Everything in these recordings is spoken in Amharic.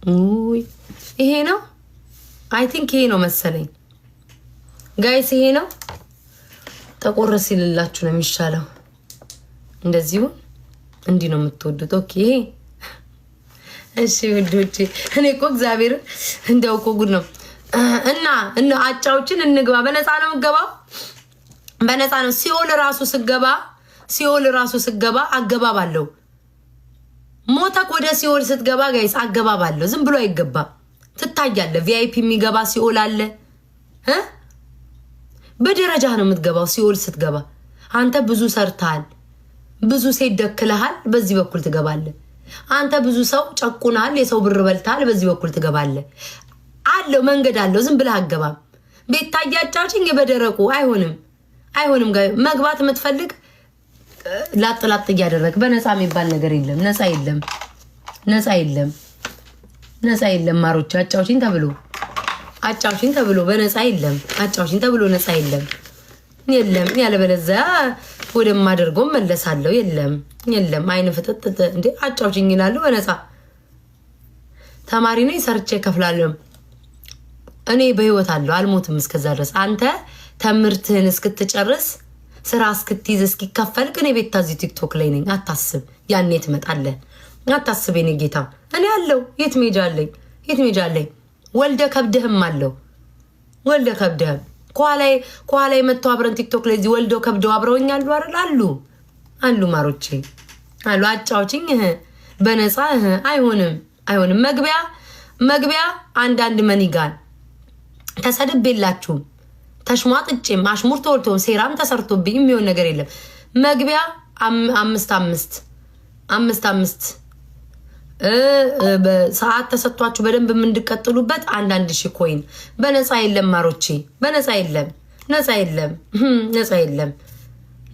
ውይ ይሄ ነው አይ ቲንክ ይሄ ነው መሰለኝ ጋይስ ይሄ ነው ጠቆር ሲልላችሁ ነው የሚሻለው እንደዚሁ እንዲህ ነው የምትወዱት ኦኬ እሺ ውዶቼ እኔ እኮ እግዚአብሔር እንደው እኮ ጉድ ነው እና አጫዎችን እንግባ በነፃ ነው የምገባው በነፃ ነው ሲኦል ራሱ ስገባ አገባባለሁ ሞተክ ወደ ሲኦል ስትገባ ጋይስ አገባባለሁ ዝም ብሎ አይገባ ትታያለ ቪአይፒ የሚገባ ሲኦል አለ በደረጃ ነው የምትገባው ሲኦል ስትገባ አንተ ብዙ ሰርታል ብዙ ሴት ደክለሃል በዚህ በኩል ትገባለህ አንተ ብዙ ሰው ጨቁናል የሰው ብር በልታል በዚህ በኩል ትገባለህ አለው መንገድ አለው ዝም ብለህ አገባም ቤት ታያጫውጭኝ በደረቁ አይሆንም ጋር መግባት የምትፈልግ ላጥላጥ ያደረክ በነፃ የሚባል ነገር የለም ነፃ የለም ማሮች አጫውጭኝ ተብሎ በነፃ የለም አጫውጭኝ ተብሎ ነፃ የለም ያለበለዚያ ወደማደርገው መለሳለሁ የለም አይነ ፍጥጥ እንዴ አጫውጭኝ ይላሉ በነፃ ተማሪ ነኝ ሰርቼ ከፍላለሁ እኔ በህይወት አለው አልሞትም እስከዛ ድረስ አንተ ተምርትህን እስክትጨርስ ስራ እስክትይዝ እስኪከፈልክ እኔ ቤት ታዚ ቲክቶክ ላይ ነኝ አታስብ ያኔ ትመጣለህ አታስብ የኔ ጌታ እኔ አለው የት ሜጃለኝ ወልደ ከብደህም አለው ኳላይ መጥቶ አብረን ቲክቶክ ላይ ወልደው ከብደው አብረውኛሉ አይደል አሉ ማሮቼ አሉ አጫውችኝ በነፃ አይሆንም መግቢያ አንዳንድ መኒጋን ተሰድቤላችሁም ተሽሟጥጬም አሽሙር ተወልቶም ሴራም ተሰርቶብኝ የሚሆን ነገር የለም መግቢያ 5 ሰዓት ተሰጥቷችሁ በደንብ እንድትቀጥሉበት አንዳንድ ሺህ ኮይን በነፃ የለም ማሮቼ በነፃ የለም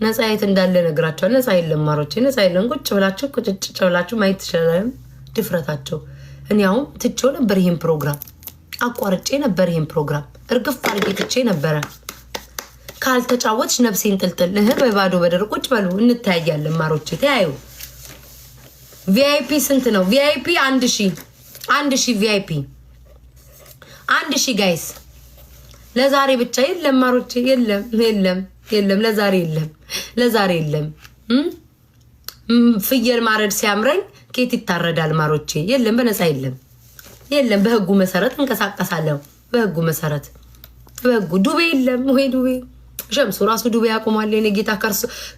ነፃ የት እንዳለ ነግራቸው ነፃ የለም ማሮቼ ነፃ የለም ቁጭ ብላችሁ ማየት ትችላላችሁ ድፍረታቸው እኔ አሁን ትቼው ነበር ይሄን ፕሮግራም አቋርጬ ነበር ይሄን ፕሮግራም እርግፍ አድርጌ ትቼ ነበረ ካልተጫወትሽ ነፍሴን ጥልጥል በባዶ በደር ቁጭ በሉ እንታያያለን ማሮቼ ተያዩ ቪአይፒ ስንት ነው ቪአይፒ 1000 ቪአይፒ 1000 ጋይስ ለዛሬ ብቻ የለም ማሮቼ የለም ለዛሬ የለም ፍየል ማረድ ሲያምረኝ ኬት ይታረዳል ማሮቼ የለም በነፃ የለም በህጉ መሰረት እንቀሳቀሳለሁ በህጉ መሰረት ዱቤ የለም ወይ ዱቤ ሸምሱ ራሱ ዱቤ ያቆማል የኔ ጌታ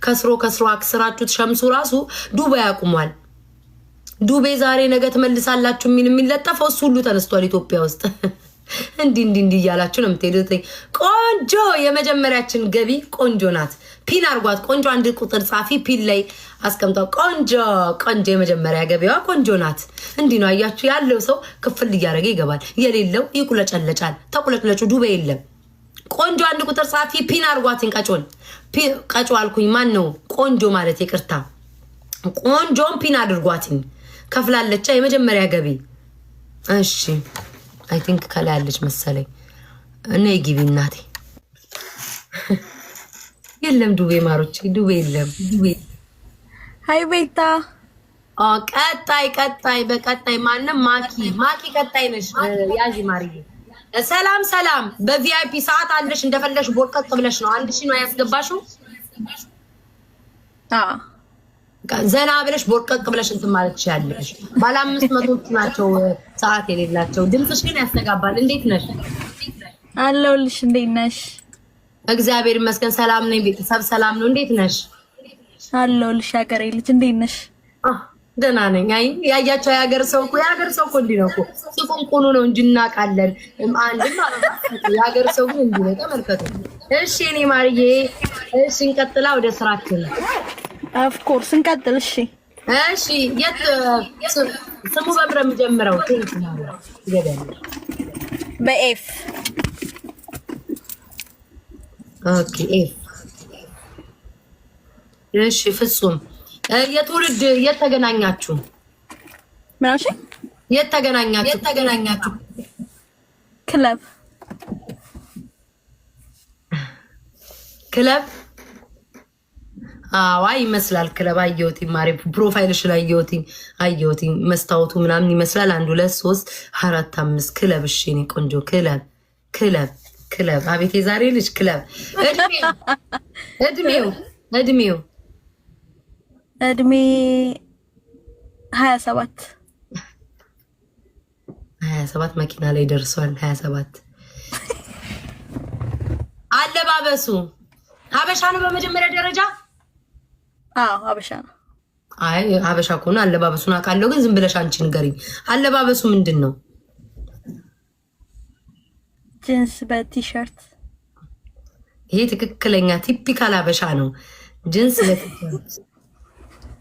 ከስሮ አክስራችሁት ሸምሱ ራሱ ዱቤ ያቆማል ዱቤ ዛሬ ነገ ትመልሳላችሁ የሚለጠፈው እሱ ሁሉ ተነስቷል ኢትዮጵያ ውስጥ እንዲ እያላችሁ ነው የምትሄዱት ቆንጆ የመጀመሪያችን ገቢ ቆንጆ ናት ፒን አርጓት ቆንጆ አንድ ቁጥር ጻፊ ፒን ላይ አስቀምጣው ቆንጆ የመጀመሪያ ገቢዋ ቆንጆ ናት እንዲ ነው አያችሁ ያለው ሰው ክፍል እያደረገ ይገባል የሌለው ይቁለጨለጫል ተቁለጭለጩ ዱቤ የለም ቆንጆ አንድ ቁጥር ጻፊ ፒን አርጓትን ቀጮ አልኩኝ ማን ነው ቆንጆ ማለት ይቅርታ ቆንጆን ፒን አድርጓትን ከፍላለቻ የመጀመሪያ ገቢ እሺ አይ ቲንክ ከላይ ያለች መሰለኝ እኔ ግቢ እናቴ የለም ዱቤ ማሮች ዱቤ የለም ሃይ ቤታ ቀጣይ ማንም ማኪ ቀጣይ ነሽ ያጂ ማሪዬ ሰላም በቪአይፒ ሰዓት አለሽ እንደፈለሽ ቦርቀጥ ብለሽ ነው 1000 ነው ያስገባሽው ዘና ብለሽ ቦርቀቅ ብለሽ እንትን ማለት ይችላልሽ ባለ 500 ናቸው ሰዓት የሌላቸው ድምጽሽ ግን ያስተጋባል እንዴት ነሽ አለሁልሽ እንዴት ነሽ እግዚአብሔር ይመስገን ሰላም ነኝ ቤተሰብ ሰላም ነው እንዴት ነሽ አለሁልሽ ያገሬ ልጅ እንዴት ነሽ ደህና ነኝ አይ ያያቸው ያገር ሰው እኮ እንዲህ ነው እኮ ጽቁንቁኑ ነው እንጂ እናቃለን አንድም ማለት ያገር ሰው ግን እንዲህ ነው ተመልከቱ እሺ እኔ ማርዬ እሺ እንቀጥላ ወደ ስራችን ኦፍ ኮርስ እንቀጥል እሺ የት ስሙ በምረ የሚጀምረው ቴንክ ነው ይገባል በኤፍ ኦኬ ኤፍ እሺ ፍጹም የትውልድ የተገናኛችሁ ምናሽ የተገናኛችሁ ክለብ አዋ ይመስላል ክለብ አየሁት ማሪ ፕሮፋይልሽ ላይ አየሁት መስታወቱ ምናምን ይመስላል 1 2 3 4 5 ክለብ እሺ እኔ ቆንጆ ክለብ አቤት የዛሬ ልጅ ክለብ እድሜው 27 መኪና ላይ ደርሷል 27 አለባበሱ ሀበሻ ነው በመጀመሪያ ደረጃ ሀበሻ ነው አይ ሀበሻ ከሆነ አለባበሱን አውቃለሁ ግን ዝም ብለሽ አንቺ ንገሪኝ አለባበሱ ምንድነው ጂንስ በቲሸርት ይሄ ትክክለኛ ቲፒካል ሀበሻ ነው ጂንስ በቲሸርት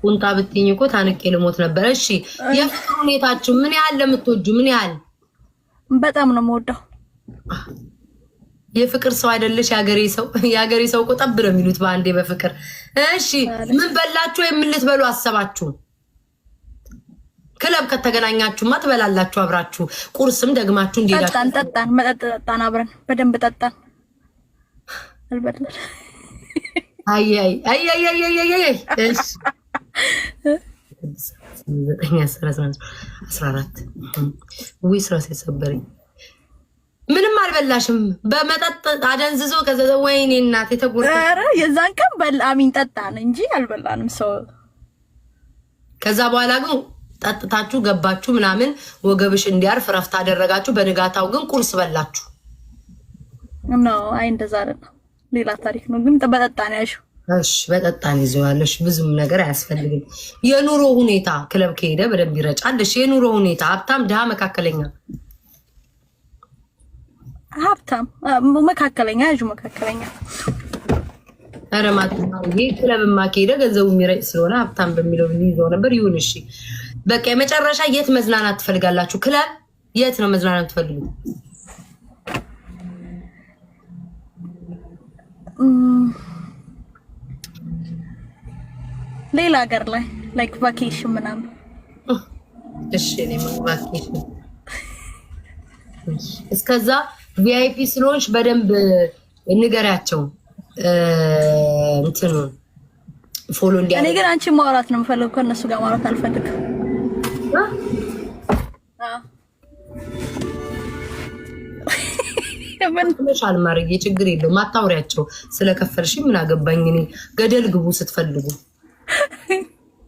ቁንጣ ብትይኝ እኮ ታንቄ ልሞት ነበር እሺ የፍቅር ሁኔታችሁ ምን ያህል ለምትወጁ ምን ያህል በጣም ነው የምወደው የፍቅር ሰው አይደለሽ ያገሬ ሰው እኮ ጠብ ነው የሚሉት በአንዴ በፍቅር እሺ ምን በላችሁ ወይ ምን ልትበሉ አሰባችሁ ክለብ ከተገናኛችሁማ ትበላላችሁ አብራችሁ ቁርስም ደግማችሁ እንዲላችሁ ጠጣን መጠጣን አብረን በደንብ ጠጣን አልበላል አይ እሺ 14 ወይ ስራ ሲሰበረኝ ምንም አልበላሽም በመጠጥ አደንዝዞ ከዛ ወይኔ እናቴ ተጎርታ አረ የዛን ቀን በላሚን ጠጣን እንጂ አልበላንም ሰው ከዛ በኋላ ግን ጠጥታችሁ ገባችሁ ምናምን ወገብሽ እንዲያርፍ ረፍት አደረጋችሁ በንጋታው ግን ቁርስ በላችሁ ነው አይ እንደዛ አይደለም ሌላ ታሪክ ነው ግን በጠጣን ያልሽው እሺ በጠጣን ይዘዋለሽ ብዙም ነገር አያስፈልግም የኑሮ ሁኔታ ክለብ ከሄደ በደንብ ይረጫልሽ የኑሮ ሁኔታ ሀብታም ድሃ መካከለኛ ሀብታም መካከለኛ መካከለኛ አረ ይሄ ክለብማ ከሄደ ገንዘቡ የሚረጭ ስለሆነ ሀብታም በሚለው ይዘው ነበር ይሁን እሺ በቃ የመጨረሻ የት መዝናናት ትፈልጋላችሁ ክለብ የት ነው መዝናናት ትፈልጉ ሌላ ሀገር ላይ ላይክ ቫኬሽን ምናምን እሺ እኔ ቫኬሽን እስከዛ ቪአይፒ ስለሆንሽ በደንብ ንገሪያቸው እንትኑ ፎሎ እንዲያ እኔ ግን አንቺ ማውራት ነው የምፈልገው ከነሱ ጋር ማውራት አልፈልግም ምንሻል ማርዬ ችግር የለውም ማታወሪያቸው ስለከፈልሽ ምን አገባኝ እኔ ገደል ግቡ ስትፈልጉ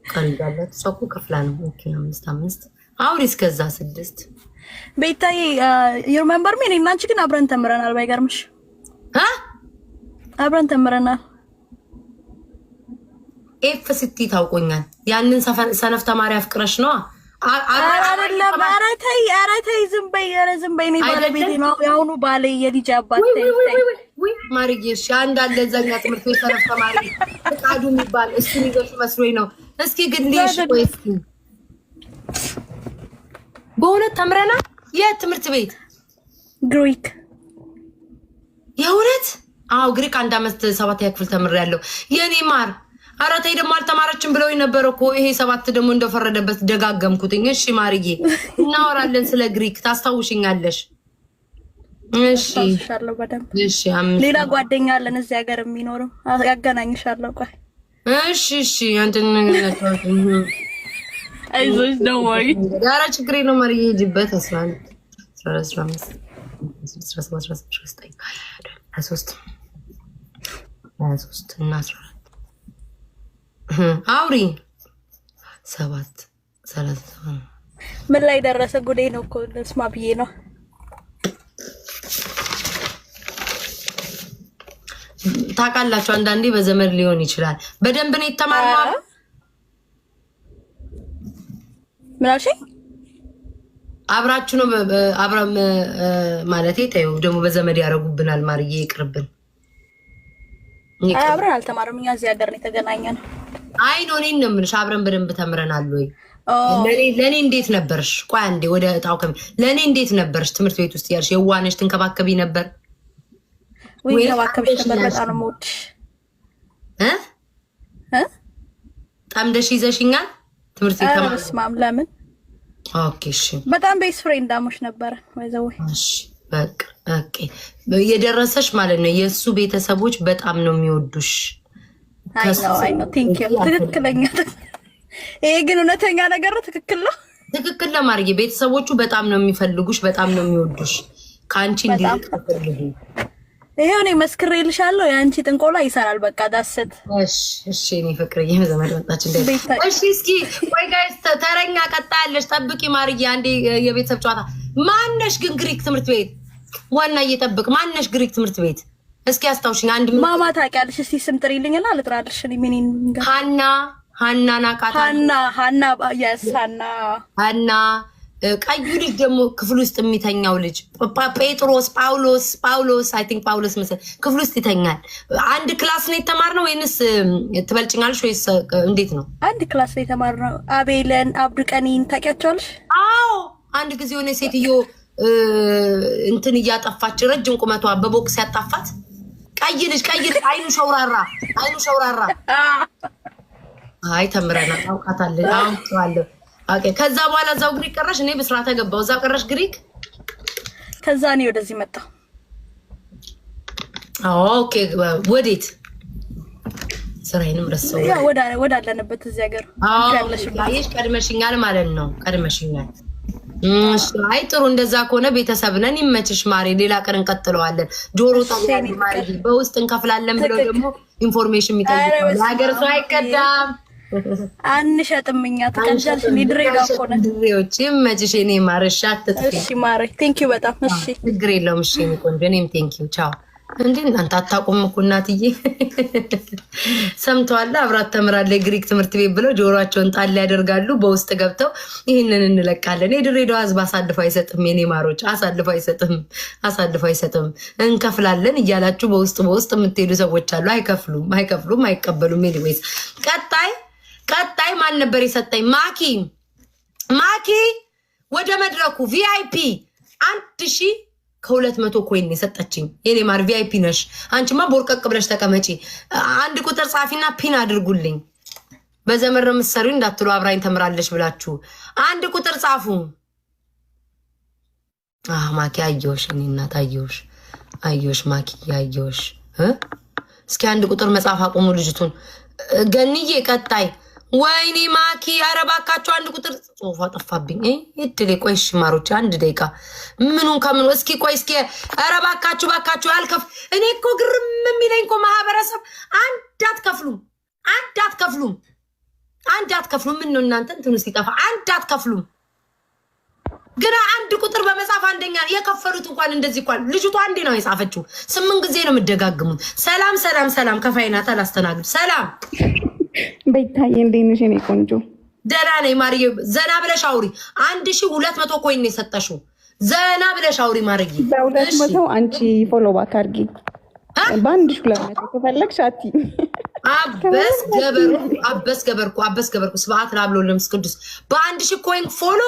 ቀንዳለት ሰው ከፍላ ነው ኦኬ 5 አውሪ እስከዛ 6 ቤታዬ you remember me እና አንቺ ግን አብረን ተምረናል ባይገርምሽ አብረን ተምረናል ኤፍ ሲቲ ታውቆኛል ያንን ሰነፍ ተማሪ አፍቅረሽ ነው አይደለም ኧረ ተይ ዝም በይ እኔ ባለቤቴ ነው ያሁኑ ባለ የልጅ አባት ወይ ማርዬ እሺ አንድ አለ እዛኛ ትምህርት ቤት ሰነፍ ተማሪ ፍቃዱ የሚባል እሱን ይዘሽ መስሎኝ ነው እስኪ ግን ልሽ ወይ እስኪ በእውነት ተምረናል የትምህርት ቤት ግሪክ የእውነት አዎ ግሪክ 1 ዓመት 7 ክፍል ተምሬያለሁ የኔ ማር ኧረ ተይ ደግሞ አልተማረችም ብለውኝ ነበር እኮ ይሄ 7 ደግሞ እንደፈረደበት ደጋገምኩትኝ እሺ ማርዬ እናወራለን ስለ ግሪክ ታስታውሽኛለሽ እሺ ሻለው በደም እሺ ሌላ ጓደኛ አለን እዚህ ሀገር የሚኖረው ያገናኝሻለሁ ቆይ እሺ አንተን ነገር ነው አይዞሽ ደውይ ዳራ ችግር ነው ማርዬ ሂጂበት 11 15 17 23 እና 14 አውሪ 7 37 ምን ላይ ደረሰ ጉዴ ነው እኮ ስማ ብዬ ነው ታውቃላችሁ አንዳንዴ በዘመድ ሊሆን ይችላል በደንብ ነው የተማርነው ምን አልሽኝ አብራችሁ ነው አብራም ማለቴ ታዩ ደግሞ በዘመድ ያረጉብናል ማርዬ ይቅርብን አብረን አልተማርም እኛ እዚህ ሀገር ነው የተገናኘነው አይ ነው እኔን ነው የምልሽ አብረን በደንብ ተምረናል ወይ ለኔ እንዴት ነበርሽ ቆይ አንዴ ወደ እጣው ለኔ እንዴት ነበርሽ ትምህርት ቤት ውስጥ ያልሽ የዋነሽ ትንከባከቢ ነበር ወይ ተባከብሽ ነበር በጣም ነው የምወድሽ ጠምደሽ ይዘሽኛል ትምህርት ቤት ተማም ለምን ኦኬ እሺ በጣም ቤስ ፍሬንድ አሞሽ ነበር ወይዘው እሺ በቃ ኦኬ የደረሰሽ ማለት ነው የሱ ቤተሰቦች በጣም ነው የሚወዱሽ አይ ነው ቲንክ ዩ ትክክለኛ ይሄ ግን እውነተኛ ነገር ነው። ትክክል ነው። ትክክል ለማርዬ ቤተሰቦቹ በጣም ነው የሚፈልጉሽ፣ በጣም ነው የሚወዱሽ። ካንቺ እንዲልቅ ተፈልጉ። ይሄው እኔ መስክሬልሻለሁ። የአንቺ ጥንቆላ ይሰራል። በቃ ዳሰት እሺ እኔ ፍቅርዬ ዘመድ መጣች እንደ እሺ። እስኪ ወይ ጋይስ ተረኛ ቀጣለሽ፣ ጠብቂ ማርዬ። አንዴ የቤተሰብ ጨዋታ። ማነሽ ግን ግሪክ ትምህርት ቤት ዋና እየጠብቅ ማነሽ ግሪክ ትምህርት ቤት እስኪ አስታውሽኝ። አንድ ማማ ታውቂያለሽ? እስቲ ስም ጥሪልኝና ልጥራልሽ። እኔ ምን ሀና ናቃታ ሀና ያስ ሀና ቀዩ ልጅ ደግሞ ክፍል ውስጥ የሚተኛው ልጅ ጴጥሮስ ጳውሎስ አይ ቲንክ ጳውሎስ መሰለኝ ክፍል ውስጥ ይተኛል። አንድ ክላስ ነው የተማርነው ወይንስ ትበልጭኛለሽ ወይስ እንዴት ነው? አንድ ክላስ ነው የተማርነው። አቤለን አብዱቀኒን ታውቂያቸዋለሽ? አዎ አንድ ጊዜ የሆነ ሴትዮ እንትን እያጠፋች ረጅም ቁመቷ በቦክስ ያጣፋት ቀይ ልጅ አይኑ ሸውራራ አይ ተምረና ታውቃታለህ። አውቃለሁ። ኦኬ ከዛ በኋላ እዛው ግሪክ ቀረሽ? እኔ በስርዓት ገባው እዛው ቀረሽ ግሪክ። ከዛ እኔ ወደዚህ መጣሁ። ኦኬ ወዴት? ስራዬንም ረሳሁ። ያ ወደ አለንበት እዚህ ሀገር ያለሽ ቀድመሽኛል ማለት ነው። ቀድመሽኛል። አይ ጥሩ። እንደዛ ከሆነ ቤተሰብ ነን። ይመችሽ ማሬ። ሌላ ቀን እንቀጥለዋለን። ጆሮ ታውቃለሽ ማሬ። በውስጥ እንከፍላለን ብለው ደግሞ ኢንፎርሜሽን የሚጠይቁ ሀገር ሰው አይቀዳም። አንሸጥም እኛ ተቀንጃልሽ። ድሬዳዋ እኮ ነን። ድሬዎች ይመችሽ። እኔ ማርሻ አትጥፊ። እሺ ማሬ ቴንክ ዩ በጣም እሺ። ችግር የለውም። እሺ እኔ ቆንጆ እኔም ቴንክ ዩ ቻው። እንዴ እናንተ አታውቁም እኮ እናትዬ ሰምተዋል። አብራት ተምራለች ግሪክ ትምህርት ቤት ብለው ጆሮአቸውን ጣል ያደርጋሉ። በውስጥ ገብተው ይህንን እንለቃለን። የድሬዳዋ ሕዝብ አሳልፎ አይሰጥም። የኔ ማሮች አሳልፎ አይሰጥም። እንከፍላለን እያላችሁ በውስጥ የምትሄዱ ሰዎች አሉ። አይከፍሉም፣ አይቀበሉም። ኤኒዌይስ ቀጣይ ማን ነበር የሰጠኝ? ማኪ ወደ መድረኩ ቪአይፒ 1200 ኮይን የሰጠችኝ። የኔ ማር ቪአይፒ ነሽ አንቺማ። ቦርቀቅ ብለሽ ተቀመጪ። አንድ ቁጥር ጻፊና ፒን አድርጉልኝ። በዘመር ምሰሪው እንዳትሉ አብራኝ ተምራለሽ ብላችሁ አንድ ቁጥር ጻፉ። ማኪ አየሁሽ፣ እኔ እናት አየሁሽ ማኪ አየሁሽ። እስኪ አንድ ቁጥር መጻፍ አቁሙ ልጅቱን። ገንዬ ቀጣይ ወይኔ ማኪ አረባካችሁ አንድ ቁጥር ጽሁፍ አጠፋብኝ። እድሌ ቆይ እሺ ማሮች አንድ ደቂቃ ምኑን ከምኑ እስኪ አረባካችሁ ያልከፍ እኔ እኮ ግርም የሚለኝ እኮ ማህበረሰብ አንድ አትከፍሉም። ምን ነው እናንተ እንትኑ ሲጠፋ አንድ አትከፍሉም። ግራ አንድ ቁጥር በመጻፍ አንደኛ የከፈሉት እንኳን እንደዚህ እንኳን ልጅቷ አንዴ ነው የጻፈችው። 8 ጊዜ ነው የምደጋግሙት። ሰላም ከፋይናታ ላስተናግድ። ሰላም ቤታዬ እንዴት ነሽ? እኔ ቆንጆ ደህና ነኝ ማርዬ። ዘና ብለሽ አውሪ። 1200 ኮይን የሰጠሽው ዘና ብለሽ አውሪ ማርዬ። በ200 አንቺ ፎሎ ባክ አድርጊ። በ1200 ከፈለግሽ አቲ አበስ ገበርኩ ስብዓት ላብሎ ለምስ ቅዱስ በ1000 ኮይን ፎሎ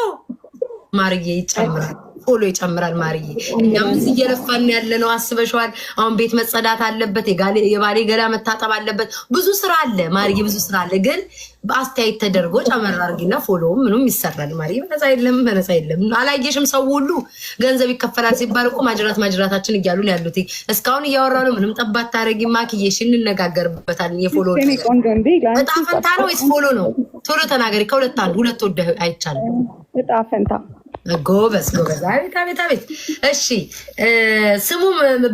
ማርዬ ይጨምራል። ፎሎ ይጨምራል ማርዬ። እኛም እዚህ እየለፋን ያለ ነው። አስበሽዋል። አሁን ቤት መጸዳት አለበት፣ የባሌ ገላ መታጠብ አለበት። ብዙ ስራ አለ ማርዬ፣ ብዙ ስራ አለ። ግን በአስተያየት ተደርጎ ጨመር አድርጊና ፎሎ ምንም ይሰራል ማርዬ። በነፃ የለም። አላየሽም? ሰው ሁሉ ገንዘብ ይከፈላል ሲባል እኮ ማጅራታችን እያሉ ነው ያሉት። እስካሁን እያወራ ነው። ምንም ጠባት ታደርጊ ማክዬ። እሺ እንነጋገርበታል። የፎሎ እጣ ፈንታ ነው ወይስ ፎሎ ነው? ቶሎ ተናገሪ። ከሁለት አንዱ። ሁለት ወደ አይቻልም። እጣ ፈንታ። ጎበዝ። አቤት። እሺ ስሙ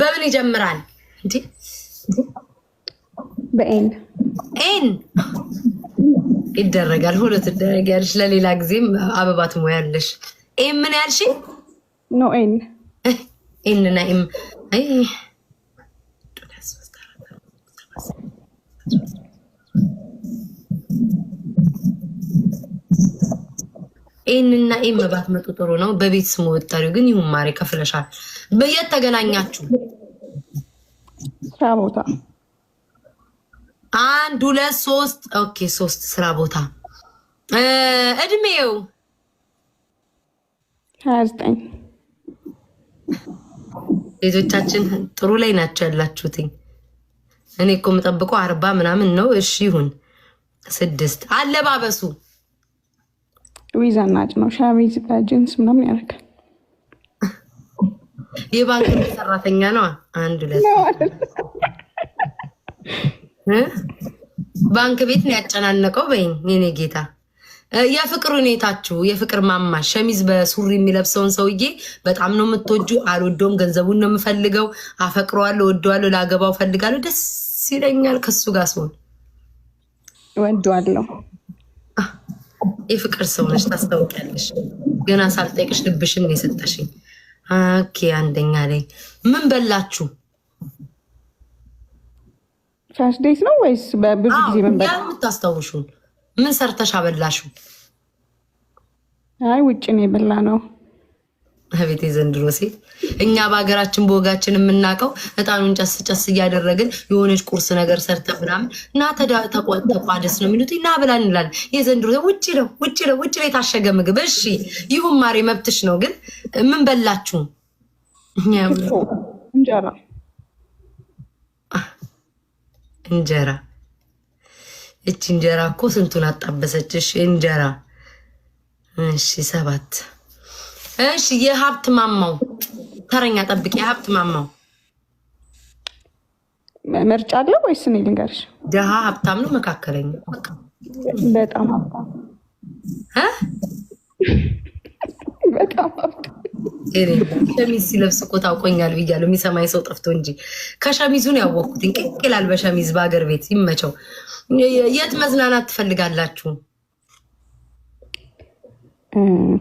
በምን ይጀምራል? እንዴ ኤን ይደረጋል። ሁለት ትደረጊያለሽ። ለሌላ ጊዜም አበባ ትሞያለሽ። ኤም ምን ያልሽ? ኖ ኤን እና ኤም ኤንና ኤም ባትመጡ ጥሩ ነው። በቤት ስሙ ወጣሪው ግን ይሁን ማሬ ከፍለሻል። በየት ተገናኛችሁ? ስራ ቦታ። 1 2 3 ኦኬ 3 ስራ ቦታ። እድሜው 29። ሴቶቻችን ጥሩ ላይ ናቸው ያላችሁት። እኔ እኮ የምጠብቀው 40 ምናምን ነው። እሺ ይሁን 6 አለባበሱ ዊዛናጭ ነው። ሸሚዝ በጂንስ ምናምን ያደርጋል። የባንክ ሰራተኛ ነው። 1 2 ባንክ ቤት ነው ያጨናነቀው በይኝ የኔ ጌታ። የፍቅር ሁኔታችሁ የፍቅር ማማ ሸሚዝ በሱሪ የሚለብሰውን ሰውዬ በጣም ነው የምትወጁ? አልወደውም፣ ገንዘቡን ነው የምፈልገው፣ አፈቅረዋለሁ፣ ወደዋለሁ፣ ላገባው ፈልጋለሁ፣ ደስ ይለኛል ከሱ ጋር ሲሆን ወደዋለሁ። የፍቅር ሰው ነሽ ታስታውቂያለሽ። ገና ሳልጠይቅሽ ልብሽን ነው የሰጠሽኝ። ኦኬ አንደኛ ላይ ምን በላችሁ? ፋስት ዴት ነው ወይስ በብዙ ጊዜ መንበላ? የምታስታውሹን ምን ሰርተሽ አበላሹ? አይ ውጭ ነው የበላ ነው። አቤት የዘንድሮ ሴት። እኛ በሀገራችን በወጋችን የምናውቀው እጣኑን ጨስ ጨስ እያደረግን የሆነች ቁርስ ነገር ሰርተ ምናምን እና ተቋደስ ነው የሚሉት እና ብላ እንላለን። የዘንድሮ ውጭ ነው ውጭ ነው ውጭ ላይ የታሸገ ምግብ። እሺ ይሁን ማሬ መብትሽ ነው። ግን ምን በላችሁ? እንጀራ እንጀራ። እቺ እንጀራ እኮ ስንቱን አጣበሰችሽ እንጀራ። እሺ 7 እሺ የሀብት ማማው ተረኛ ጠብቂ። የሀብት ማማው ምርጫ አለ ወይስ እኔ ልንገርሽ? ደሃ ሀብታም ነው መካከለኛ? በጣም ሀብታም በጣም ሀብታም። ሸሚዝ ሲለብስ እኮ ታውቆኛል ብያለሁ። የሚሰማኝ ሰው ጠፍቶ እንጂ ከሸሚዙን ያወቅኩት እንቅቅላል በሸሚዝ በአገር ቤት ይመቸው። የት መዝናናት ትፈልጋላችሁ?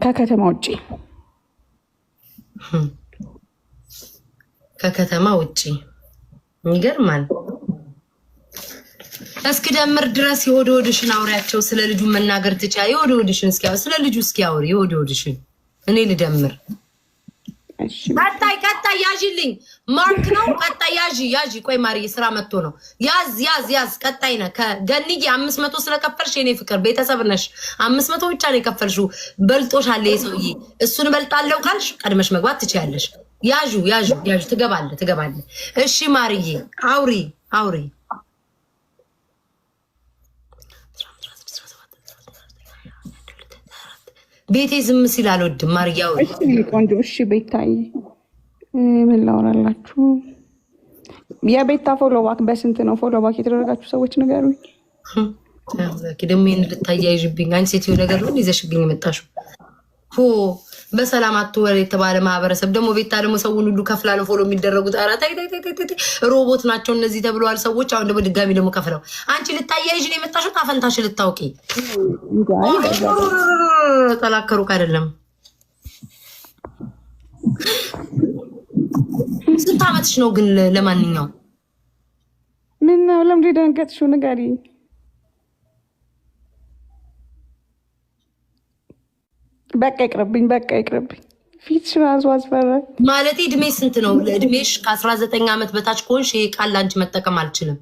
ከከተማ ውጭ ከከተማ ውጭ ይገርማል። እስኪ ደምር ድረስ የወደ ወድሽን አውሪያቸው። ስለ ልጁ መናገር ትቻ የወደ ወድሽን እስኪ ስለ ልጁ እስኪ አውሪ የወደ ወድሽን። እኔ ልደምር። ቀጣይ ያዥልኝ። ማርክ ነው ቀጣይ ያዥ። ቆይ ማሪ ስራ መጥቶ ነው። ያዝ ቀጣይ ነው። ከገንዬ 500 ስለከፈልሽ የኔ ፍቅር ቤተሰብ ነሽ። 500 ብቻ ነው የከፈልሽው። በልጦሻል ይሄ ሰውዬ። እሱን በልጣለሁ ካልሽ ቀድመሽ መግባት ትችያለሽ። ያዡ ትገባለህ። እሺ ማርዬ አውሪ። ቤቴ ዝም ሲል አልወድም። ማርዬ አውሪ። ቆንጆ እሺ ቤታይ ምን ላወራላችሁ? የቤታ ፎሎባክ በስንት ነው? ፎሎባክ የተደረጋችሁ ሰዎች ንገሩኝ። ደግሞ ይህን ልታያይዥብኝ አንቺ ሴትዮ ነገር ነው ይዘሽብኝ የመጣሽው። በሰላም አትወር የተባለ ማህበረሰብ ደግሞ ቤታ ደግሞ ሰውን ሁሉ ከፍላ ነው ፎሎ የሚደረጉት። ኧረ ተይ ሮቦት ናቸው እነዚህ ተብለዋል ሰዎች። አሁን ደግሞ ድጋሚ ደግሞ ከፍለው አንቺ ልታያይዥ ነው የመጣሽው። ታፈንታሽ ልታውቂ ጠላከሩክ አይደለም። ስንት ዓመትሽ ነው ግን? ለማንኛውም ምን ነው ለምንድን ደንገጥሽው? ንገሪኝ። በቃ ይቅርብኝ። ፊትሽ ራሱ አስፈራኝ። ማለት እድሜ ስንት ነው? እድሜሽ ከ19 ዓመት በታች ከሆንሽ ይሄ ቃል ላንቺ መጠቀም አልችልም።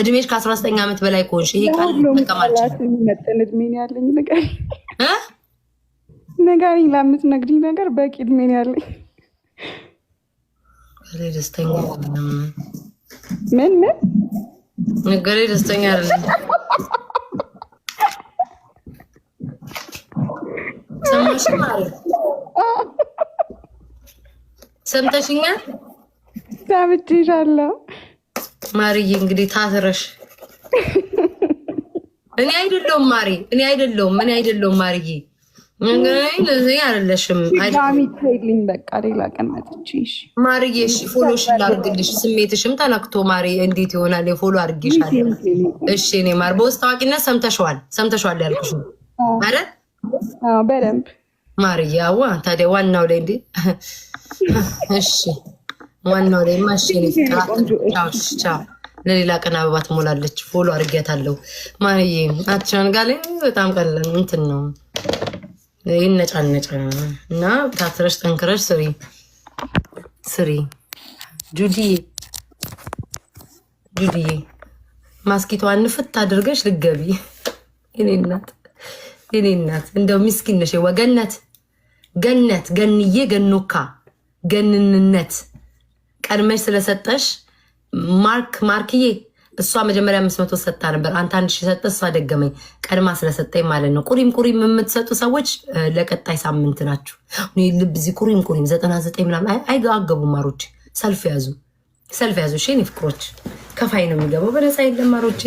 እድሜሽ ከ19 ዓመት በላይ ከሆንሽ ይሄ ቃል መጠቀም አልችልም። መጠን እድሜ ነው ያለኝ። ንገሪኝ። ለምትነግሪኝ ነገር በቂ እድሜ ነው ያለኝ። ደስተኛ ምን ነገሬ ደስተኛ አይደለም። ሰማሽ ማለት ሰምተሽኛል? ሰምቼሻለሁ ማርዬ። እንግዲህ ታስረሽ እኔ አይደለሁም ማሪ፣ እኔ አይደለሁም ማርዬ። እንግዲህ ለዚህ አይደለሽም አይደለም። በቃ ሌላ ቀን መጥቼ ማርዬ። እሺ ፎሎሽ ላድርግልሽ። ስሜትሽም ተነክቶ ማሪ እንዴት ይሆናል? የፎሎ አድርጌሻለሁ። እሺ እኔ ማር በውስጥ ታዋቂነት ሰምተሽዋል ያልኩሽ አይደል? በደንብ ማርዬ። አዋ ታዲያ ዋናው ላይ እንዴ? እሺ ዋናው ላይ ማሽኔ ቻው። ለሌላ ቀን አበባ ትሞላለች። ፎሎ አድርጌያታለሁ ማርዬ። አትቻን ጋር ላይ በጣም ቀላል እንትን ነው ይነጫነጫ እና ታትረሽ ጠንክረሽ ስሪ። ጁዲዬ ማስኪቷን ንፍት አድርገሽ ልገቢ። የኔ እናት እንደው ምስኪን ነሽ። ገንዬ ገኖካ ገንንነት ቀድመሽ ስለሰጠሽ ማርክዬ እሷ መጀመሪያ 500 ሰጥታ ነበር። አንተ 1000 ሰጠ። እሷ ደገመኝ ቀድማ ስለሰጠኝ ማለት ነው። ቁሪም የምትሰጡ ሰዎች ለቀጣይ ሳምንት ናችሁ። ልብ እዚህ ቁሪም 99 ምናምን አይገቡም። ማሮች ሰልፍ ያዙ። እሺ ፍቅሮች ከፋይ ነው የሚገባው። በነፃ የለም ማሮቼ።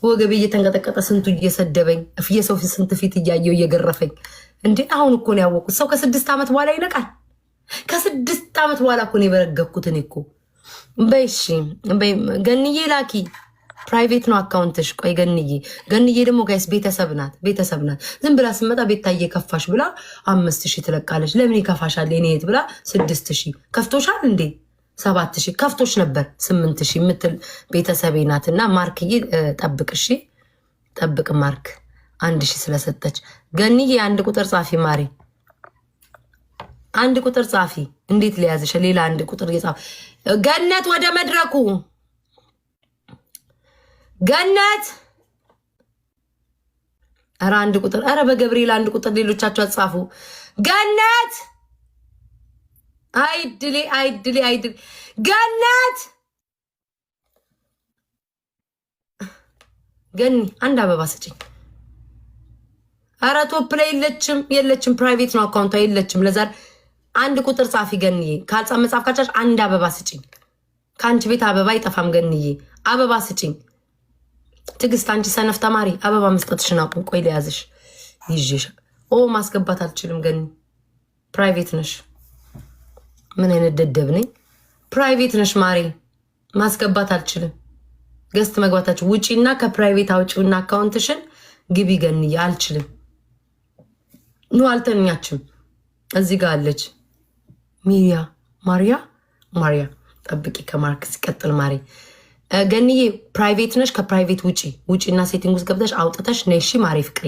ወገቤ እየተንቀጠቀጠ ስንቱ እየሰደበኝ የሰው ስንት ፊት እያየው እየገረፈኝ እንዴ። አሁን እኮ ነው ያወቅኩት። ሰው ከ6 ዓመት በኋላ ይነቃል። ከ6 ዓመት በኋላ እኮ ነው የበረገኩት እኔ እኮ። በይሺ በይ ገንዬ ላኪ። ፕራይቬት ነው አካውንትሽ። ቆይ ገንዬ ደግሞ ጋይስ ቤተሰብ ናት። ዝም ብላ ስመጣ ቤታዬ ከፋሽ ብላ 5000 ትለቃለች። ለምን ይከፋሻል የኔ እህት ብላ 6000 ከፍቶሻል እንዴ 7000 ከፍቶሽ ነበር 8000 የምትል ቤተሰቤ ናትና ማርክዬ ጠብቅ እሺ ጠብቅ ማርክ 1000 ስለሰጠች ገንዬ 1 ቁጥር ጻፊ ማሪ 1 ቁጥር ጻፊ። እንዴት ሊያዝሽ ሌላ 1 ቁጥር የጻፍ ገነት ወደ መድረኩ ገነት ኧረ 1 ቁጥር ኧረ በገብርኤል 1 ቁጥር ሌሎቻችሁ አጻፉ። ገነት አይድሌ ገነት ገኒ 1 አበባ ስጭኝ። ኧረ ቶፕ ላይ የለችም ፕራይቬት ነው አካውንቷ የለችም። ለዛ 1 ቁጥር ጻፊ ገንዬ። ካልጻ መጻፍ ካቻች 1 አበባ ስጭኝ። ከአንቺ ቤት አበባ አይጠፋም ገንዬ። አበባ ስጭኝ። ትግስት አንቺ ሰነፍ ተማሪ አበባ መስጠትሽን አቁም። ቆይ ለያዝሽ ይዤሽ ማስገባት አልችልም ገኒ ፕራይቬት ነሽ። ምን አይነት ደደብ ነኝ? ፕራይቬት ነሽ ማሪ ማስገባት አልችልም። ገስት መግባታችሁ ውጪና ከፕራይቬት አውጪውና አካውንትሽን ግቢ ገንዬ። አልችልም። አልተኛችም። እዚህ ጋር አለች ማሪያ ጠብቂ። ከማርክ ሲቀጥል ማሪ ገንዬ ፕራይቬት ነሽ። ከፕራይቬት ውጪና ሴቲንግ ውስጥ ገብተሽ አውጥተሽ ነይ። እሺ ማሪ ፍቅሬ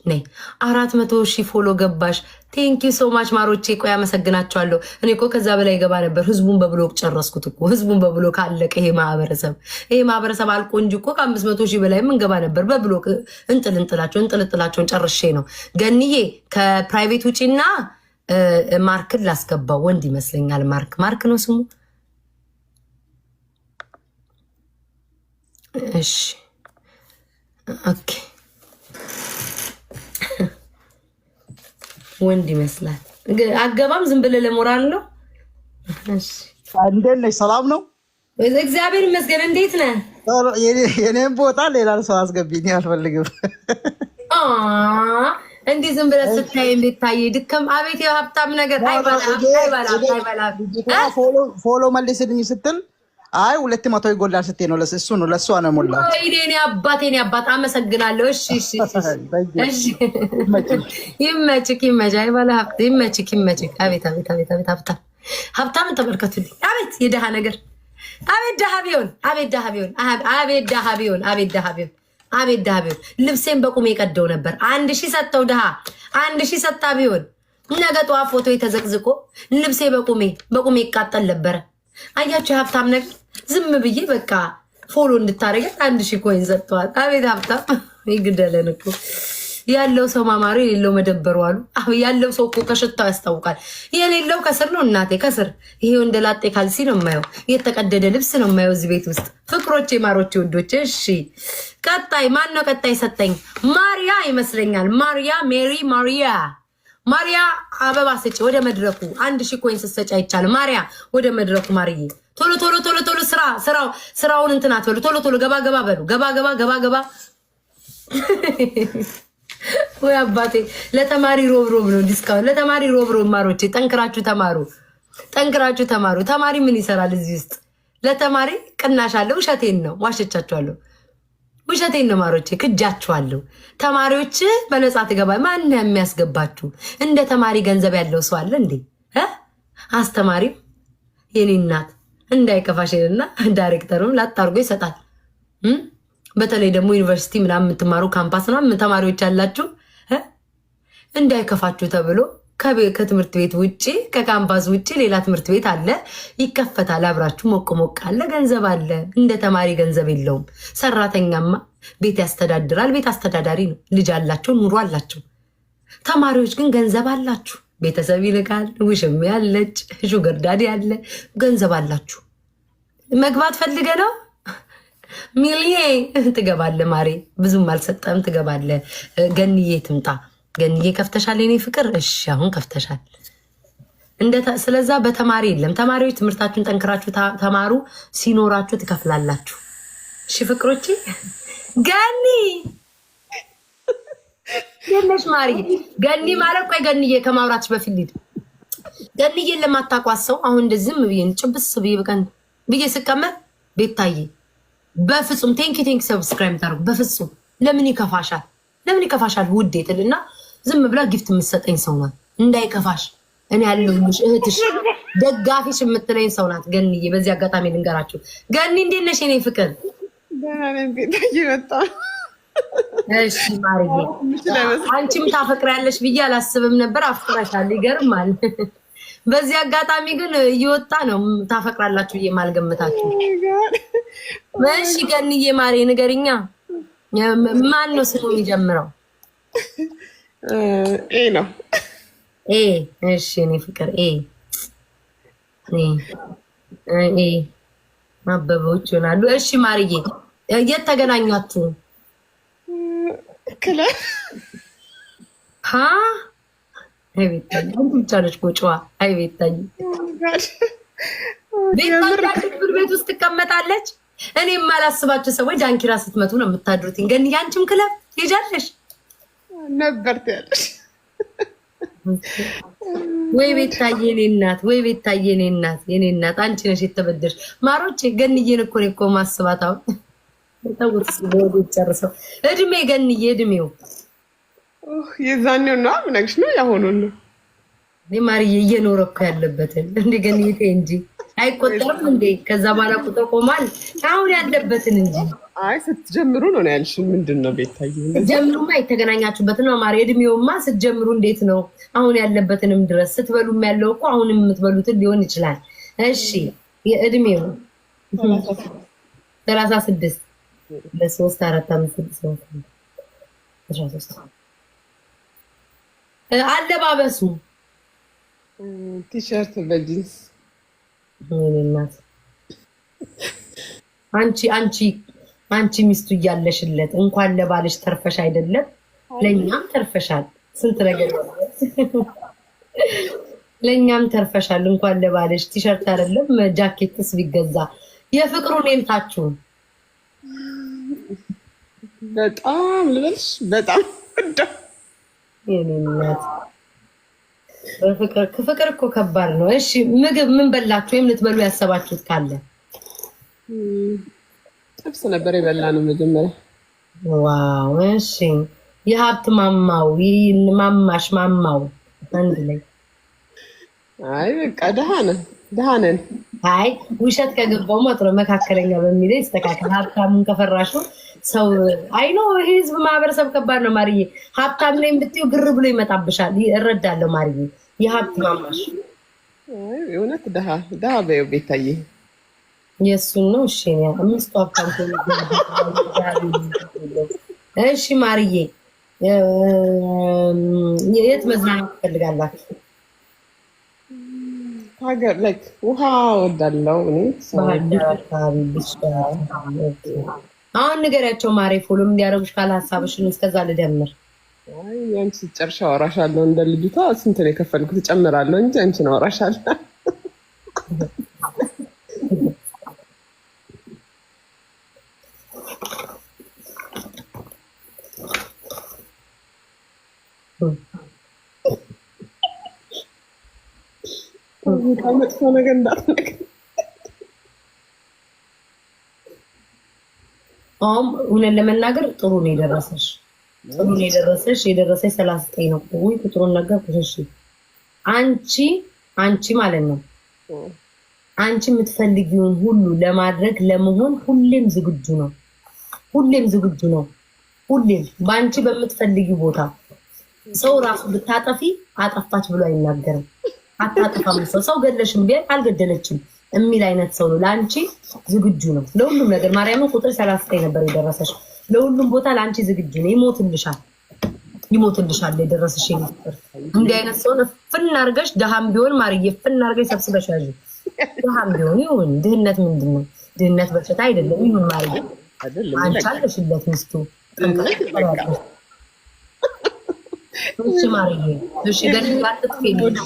ነይ 400,000 ፎሎ ገባሽ። ቴንኪ ሶ ማች ማሮቼ። ቆይ አመሰግናቸዋለሁ። እኔ እኮ ከዛ በላይ ገባ ነበር። ህዝቡን በብሎክ ጨረስኩት እኮ። ህዝቡን በብሎክ አለቀ። ይሄ ማህበረሰብ አልቆ እንጂ እኮ ከ500,000 በላይ ምን ገባ ነበር በብሎክ። እንጥልጥላቸውን ጨርሼ ነው ገንዬ። ከፕራይቬት ውጪና ማርክን ላስገባው። ወንድ ይመስለኛል። ማርክ ነው ስሙ። እሺ ኦኬ ወንድ ይመስላል። አገባም ዝም ብለህ ለሞራል ነው። እሺ እንዴት ነሽ? ሰላም ነው? እግዚአብሔር ይመስገን። እንዴት ነህ? የኔም ቦታ ሌላ ሰው አስገቢኝ አልፈልግም። እንዲህ ዝም ብለህ ስታይ ቤታዬ ድከም። አቤት የሀብታም ነገር አይበላ ፎሎ መልስልኝ ስትል አይ 200 ይጎላል ስትይ ነው። ለእሱ ነው ለእሷ ነው ሞላ። እኔ አባት አመሰግናለሁ። እሺ ይመችክ። አይበላ ሀብት ይመችክ። አቤት ሀብታም ተመልከቱልኝ። አቤት የደሃ ነገር። አቤት ደሃ ቢሆን ልብሴን በቁሜ የቀደው ነበር። 1000 ሰጠው ደሃ 1000 ሰጣ ቢሆን ነገ ጠዋት ፎቶ የተዘቅዝቆ ልብሴ በቁሜ ይቃጠል ነበረ። አያችሁ የሀብታም ነገር። ዝም ብዬ በቃ ፎሎ እንድታደርገት 1000 ኮይን ሰጥተዋል። አቤት ሀብታም ይግደለን እኮ። ያለው ሰው ማማሩ የሌለው መደበሩ አሉ። ያለው ሰው እኮ ከሽታው ያስታውቃል። የሌለው ከስር ነው እናቴ፣ ከስር ይሄው እንደ ላጤ ካልሲ ነው የማየው። የተቀደደ ልብስ ነው የማየው እዚህ ቤት ውስጥ። ፍቅሮቼ፣ ማሮቼ፣ ወዶቼ። እሺ ቀጣይ ማን ነው? ቀጣይ ሰጠኝ ማሪያ ይመስለኛል። ማሪያ አበባ ስጪ። ወደ መድረኩ 1000 ኮይን ስትሰጪ አይቻልም። ማሪያ ወደ መድረኩ ማርዬ። ቶሎ ስራውን እንትን አትበሉ። ቶሎ ገባ በሉ። ገባ ወይ አባቴ። ለተማሪ ሮብ ነው ዲስካውንት። ለተማሪ ሮብ ማሮቼ። ጠንክራችሁ ተማሩ። ተማሪ ምን ይሰራል እዚህ ውስጥ? ለተማሪ ቅናሽ አለ። ውሸቴን ነው፣ ዋሸቻችኋለሁ። ውሸቴን ነው ማሮቼ፣ ክጃችኋለሁ። ተማሪዎች በነፃ ትገባ። ማን የሚያስገባችሁ? እንደ ተማሪ ገንዘብ ያለው ሰው አለ እንዴ? አስተማሪም የኔ እናት እንዳይከፋሽና ዳይሬክተሩም ላጣርጎ ይሰጣል። በተለይ ደግሞ ዩኒቨርሲቲ ምናምን የምትማሩ ካምፓስ ምናምን ተማሪዎች ያላችሁ እንዳይከፋችሁ ተብሎ ከትምህርት ቤት ውጭ ከካምፓስ ውጭ ሌላ ትምህርት ቤት አለ፣ ይከፈታል። አብራችሁ ሞቅ አለ፣ ገንዘብ አለ። እንደ ተማሪ ገንዘብ የለውም። ሰራተኛማ ቤት ያስተዳድራል። ቤት አስተዳዳሪ ነው። ልጅ አላቸው፣ ኑሮ አላቸው። ተማሪዎች ግን ገንዘብ አላችሁ። ቤተሰብ ይልካል፣ ውሽም ያለች ሹገር ዳዲ ያለ፣ ገንዘብ አላችሁ። መግባት ፈልገ ነው ሚሊዬ ትገባለ። ማሬ ብዙም አልሰጠም፣ ትገባለ። ገንዬ ትምጣ። ገንዬ ከፍተሻል የኔ ፍቅር? እሺ አሁን ከፍተሻል። ስለዛ በተማሪ የለም። ተማሪዎች ትምህርታችሁን ጠንክራችሁ ተማሩ፣ ሲኖራችሁ ትከፍላላችሁ። እሺ ፍቅሮቼ። ገኒ የለሽ ማሪ ገኒ ማለት ቆይ ገኒዬ ከማውራትሽ በፊት ልሂድ። ገኒዬን ለማታውቋት ሰው አሁን እንደዚህ ዝም ብዬ ጭብስ ብዬ በቀን ብዬ ስቀመጥ ቤታዬ በፍጹም ቴንኪ ሰብስክራይብ ታርጉ። በፍጹም ለምን ይከፋሻል? ለምን ይከፋሻል ውዴ ትልና ዝም ብላ ጊፍት የምትሰጠኝ ሰው ናት። እንዳይከፋሽ እኔ ያለሁልሽ እህትሽ ደጋፊሽ የምትለኝ ሰው ናት ገኒዬ። በዚህ አጋጣሚ ልንገራችሁ። ገኒ እንዴት ነሽ የኔ ፍቅር? እሺ ማርዬ አንቺም ታፈቅሪያለሽ ብዬ አላስብም ነበር። አፍቅረሻል፣ ይገርማል። በዚህ አጋጣሚ ግን እየወጣ ነው ታፈቅራላችሁ ብዬ ማልገምታችሁ። እሺ ገኒዬ ማሬ ንገሪኛ፣ ማን ነው ስሙ የሚጀምረው? ኤ ነው። ኤ እሺ እኔ ፍቅር ኤ አበቦች ይሆናሉ። እሺ ማርዬ የት ተገናኛችሁ? ክለብ ቤታዬ ብቻ ነች ጎጭዋ። አይ ቤታዬ ቤት ውስጥ ትቀመጣለች። እኔ የማላስባቸው ሰዎች ዳንኪራ ስትመቱ ነው የምታድሩት። ግን ያንቺም ክለብ ሄጃለሽ ነበር ትያለሽ ወይ ቤታዬ? የኔ እናት ወይ ቤታዬ የኔ እናት የኔ እናት አንቺ ነሽ የተበደርሽ። ማሮቼ ገንዬን እኮ ነው እኮ ማስባት። አሁን ተውስ ወደ ጨርሰው እድሜ ገንዬ እድሜው የዛኔው ነው ምንግሽ ነው ያሆነው ነው ማርዬ እየኖረ እኮ ያለበትን እንደ ገንዬ እንጂ አይቆጠርም እንዴ? ከዛ በኋላ ቁጥር ቆማል። አሁን ያለበትን እንጂ አይ ስትጀምሩ ነው ያልሽ። ምንድነው ቤታዬ ጀምሩማ የተገናኛችሁበት ነው ማር። እድሜውማ ስትጀምሩ እንዴት ነው አሁን ያለበትንም ድረስ ስትበሉም ያለው እኮ አሁንም የምትበሉትን ሊሆን ይችላል። እሺ የእድሜው 36 ለ3 4 5 6 13 አለባበሱ ቲሸርት በጂንስ እናት አንቺ ሚስቱ እያለሽለት እንኳን ለባልሽ ተርፈሽ አይደለም ለኛም ተርፈሻል። ስንት ነገር ለኛም ተርፈሻል። እንኳን ለባልሽ ቲሸርት አይደለም ጃኬትስ ቢገዛ የፍቅሩን የምታችሁ በጣም ልበልሽ በጣም የኔናት ፍቅር እኮ ከባድ ነው። እሺ ምግብ ምን በላችሁ ወይም ልትበሉ ያሰባችሁት ካለ? ጥብስ ነበር የበላነው መጀመሪያ። ዋው እሺ የሀብት ማማው ማማው አንድ ላይ አይ በቃ ደሃ ነን። አይ ውሸት ከገባው ማጥሮ መካከለኛ በሚለው ይስተካከል። ሀብታሙን ከፈራሹ ሰው አይ ነው ህዝብ ማህበረሰብ ከባድ ነው ማርዬ። ሀብታም ነኝ ብትይው ግር ብሎ ይመጣብሻል። እረዳለሁ ማርዬ። የሀብት ማማሽ አይ እውነት ደሃ በይው ቤታዬ የእሱን ነው። እሺ ነው አምስት ሀብታም እሺ ማርዬ የት መዝናናት ትፈልጋላችሁ? ሀገር ላይክ ውሃ ወዳለው እኔ አሁን ንገሪያቸው ማሬ ፎሎም እንዲያደርጉሽ ካለ ሀሳብሽን እስከዛ ልደምር። አይ አንቺ ጨርሻ አወራሻለሁ። እንደ ልጅቷ ስንት ነው የከፈልኩት እጨምራለሁ እንጂ አንቺን አወራሻለሁ። መጥፎ ነገር እንዳትነግሪኝ። እውነት ለመናገር ጥሩ ነው የደረሰሽ። የደረሰሽ 39 ነው። ወይ ቁጥሩን ነገርኩሽ። እሺ አንቺ ማለት ነው አንቺ የምትፈልጊውን ሁሉ ለማድረግ ለመሆን ሁሌም ዝግጁ ነው። ሁሌም በአንቺ በምትፈልጊው ቦታ ሰው ራሱ ብታጠፊ አጠፋች ብሎ አይናገርም። አታጠፋም። ሰው ገለሽም ቢል አልገደለችም የሚል አይነት ሰው ነው። ለአንቺ ዝግጁ ነው ለሁሉም ነገር። ማርያምን ቁጥር 39 ነበር የደረሰሽ። ለሁሉም ቦታ ለአንቺ ዝግጁ ነው። ይሞትልሻል የደረሰሽ ነበር። እንዲህ አይነት ሰው ፍን አድርገሽ ደሃም ቢሆን ማርዬ ፍን አድርገሽ ሰብስበሽ ያዥ። ደሃም ቢሆን ይሁን። ድህነት ምንድን ነው? ድህነት በሽታ አይደለም። ይሁን ማርዬ አንቺ አለሽለት ሚስቱ እሺ ማርዬ፣ እሺ ገና አትጥፊ፣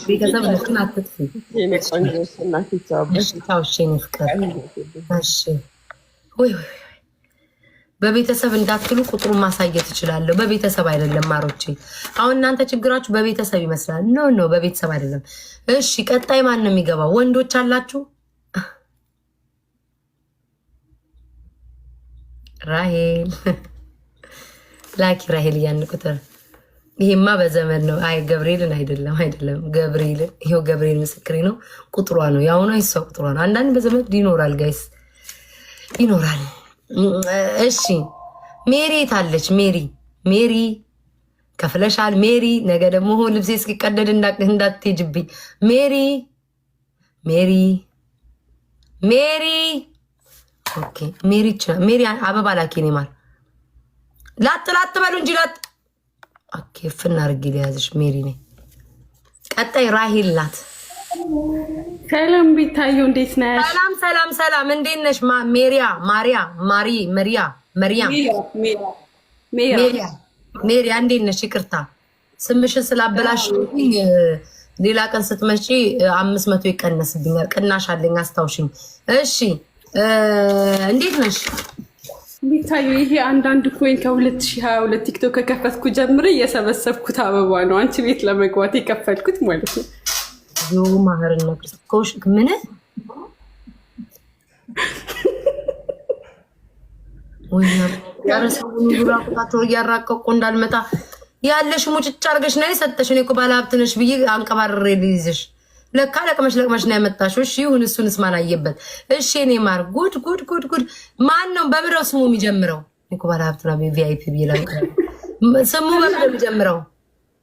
ቤተሰብ ለምን አትጥፊ? የኔ ቆንጆ እናት ይቻላል። እሺ ታውሽ የኔ ፍቅር። እሺ ወይ በቤተሰብ እንዳትሉ ቁጥሩን ማሳየት እችላለሁ። በቤተሰብ አይደለም ማሮቼ። አሁን እናንተ ችግራችሁ በቤተሰብ ይመስላል። ኖ በቤተሰብ አይደለም። እሺ ቀጣይ ማን ነው የሚገባው? ወንዶች አላችሁ? ራሄል ላኪ ራሄል ያን ቁጥር ይሄማ በዘመን ነው። አይ ገብርኤልን አይደለም ገብርኤልን። ይሄው ገብርኤል ምስክሬ ነው። ቁጥሯ ነው ያሁኑ ይሷ ቁጥሯ ነው። አንዳንድ በዘመድ ይኖራል ጋይስ ይኖራል። እሺ ሜሪ ታለች። ሜሪ ከፍለሻል። ሜሪ ነገ ደግሞ ልብሴ እስኪቀደድ እንዳትሄጅብኝ። ሜሪ ኦኬ ሜሪ አበባ ላኪ ነው ማር ላጥ በሉ እንጂ ላጥ ኦኬ ፍና አድርጊ ሊያዝሽ ሜሪ ነኝ። ቀጣይ ራሄል ናት። ሰላም ቤታዩ እንዴት ነሽ? ሰላም እንዴት ነሽ? ሜሪያ እንዴት ነሽ? ይቅርታ ስምሽን ስላበላሽ ሌላ ቀን ስትመጪ 500 ይቀነስብኛል። ቅናሽ አለኝ አስታውሽኝ። እሺ እንዴት ነሽ? ቤታዩ ይሄ አንዳንድ ኮይን ከ2022 ቲክቶክ ከከፈትኩ ጀምሬ እየሰበሰብኩት አበባ ነው። አንቺ ቤት ለመግባት የከፈልኩት ማለት ነው። ዮ ማህርና ክርስቶስ ምን ወይና ያረሰውን ጉራቁታቸው እያራቀቁ እንዳልመጣ ያለሽ ሙጭጭ አርገሽ ነው የሰጠሽ። እኔ እኮ ባለ ሀብት ነሽ ብዬ አንቀባርሬ ልይዝሽ። ለካ ለቅመሽ ነው ያመጣሽው። እሺ ይሁን፣ እሱንስ ማን አየበት? እሺ እኔ ማር ጉድ ማን ነው በምረው ስሙ የሚጀምረው? እኔ እኮ ባለ ሀብት ነው ቪአይፒ ብዬ ስሙ በምረው የሚጀምረው